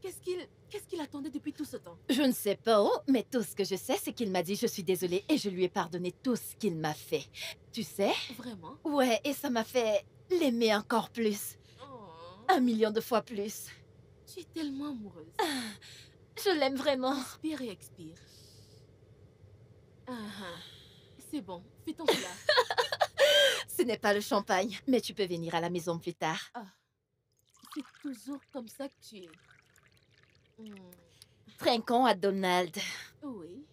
Qu'est-ce qu'il attendait depuis tout ce temps? Je ne sais pas où, mais tout ce que je sais, c'est qu'il m'a dit « Je suis désolée » et je lui ai pardonné tout ce qu'il m'a fait. Tu sais? Vraiment? Ouais, et ça m'a fait l'aimer encore plus. Oh, 1 million de fois plus. tu es tellement amoureuse. Je l'aime vraiment. Inspire et expire. C'est bon, fais ton plat. Ce n'est pas le champagne, mais tu peux venir à la maison plus tard. C'est toujours comme ça que tu es. Trinquons à Donald. Oui.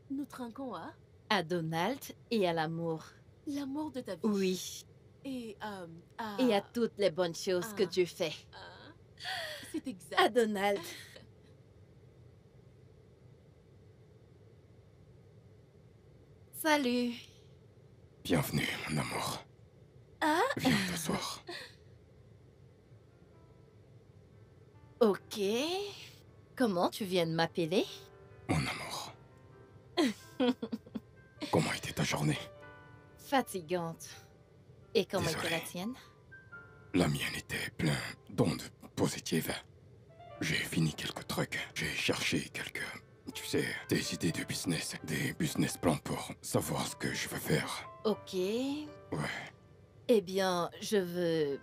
Nous trinquons à À Donald et à l'amour. l'amour de ta vie. Oui. Et Et à toutes les bonnes choses que Ah. Dieu fait. c'est exact. À Donald. Salut. Bienvenue, mon amour. Ah, Viens t'asseoir. ok. Comment tu viens de m'appeler? Mon amour. Comment était ta journée? Fatigante. Et comment était Désolé. la tienne? La mienne était plein d'ondes positives. J'ai fini quelques trucs. J'ai cherché quelques... Tu sais, des idées de business. Des business plans pour savoir ce que je veux faire. Ok. Ouais. Eh bien, je veux...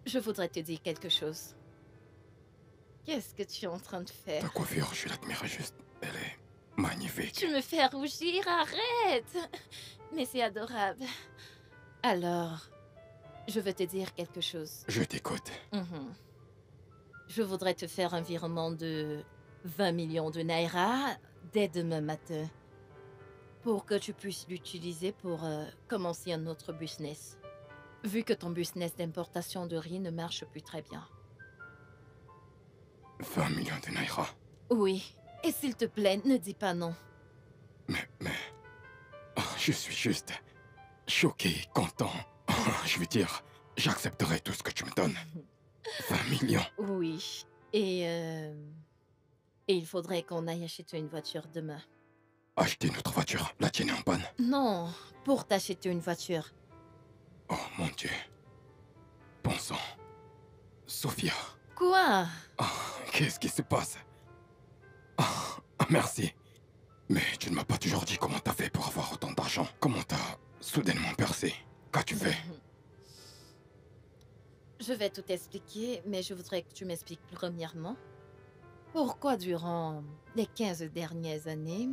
je voudrais te dire quelque chose. Qu'est-ce que tu es en train de faire? Ta coiffure, je l'admire juste. Elle est magnifique. Tu me fais rougir, arrête! Mais c'est adorable. Alors, je veux te dire quelque chose. Je t'écoute. Mhm. Je voudrais te faire un virement de 20 millions de naira dès demain matin. Pour que tu puisses l'utiliser pour commencer un autre business. Vu que ton business d'importation de riz ne marche plus très bien. 20 millions de naira. Oui. Et s'il te plaît, ne dis pas non. Mais... Oh, je suis juste... choqué, content. Oh, je veux dire, j'accepterai tout ce que tu me donnes. 20 millions. Oui. Et il faudrait qu'on aille acheter une voiture demain. Acheter notre voiture. La tienne est en panne. Non, pour t'acheter une voiture. Oh mon Dieu. Bon sang. Sophia. Quoi? Oh, qu'est-ce qui se passe? Oh, merci. Mais tu ne m'as pas toujours dit comment t'as fait pour avoir autant d'argent. Comment t'as soudainement percé? Qu'as-tu fait? Je vais tout expliquer, mais je voudrais que tu m'expliques premièrement. Pourquoi durant les 15 dernières années,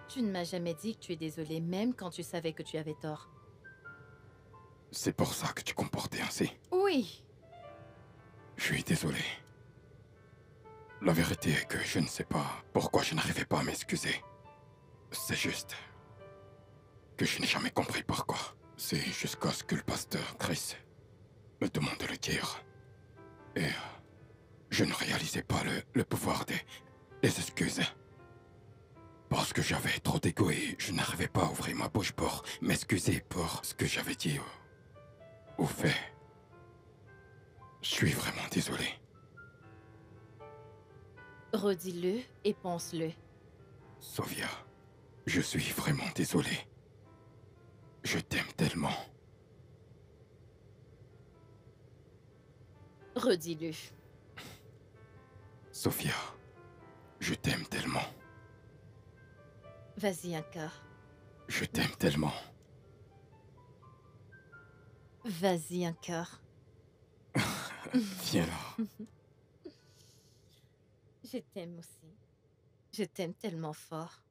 tu ne m'as jamais dit que tu es désolé, même quand tu savais que tu avais tort? C'est pour ça que tu comportais ainsi. Oui. Je suis désolé. La vérité est que je ne sais pas pourquoi je n'arrivais pas à m'excuser. C'est juste que je n'ai jamais compris pourquoi. C'est jusqu'à ce que le pasteur Chris me demande de le dire. Et je ne réalisais pas le pouvoir des excuses. Parce que j'avais trop d'ego et je n'arrivais pas à ouvrir ma bouche pour m'excuser pour ce que j'avais dit ou fait. Je suis vraiment désolé. Redis-le et pense-le. Sofia, je suis vraiment désolé. Je t'aime tellement. Redis-le. Sofia, je t'aime tellement. Vas-y encore. Je t'aime tellement. Vas-y encore. Viens là. Je t'aime aussi. Je t'aime tellement fort.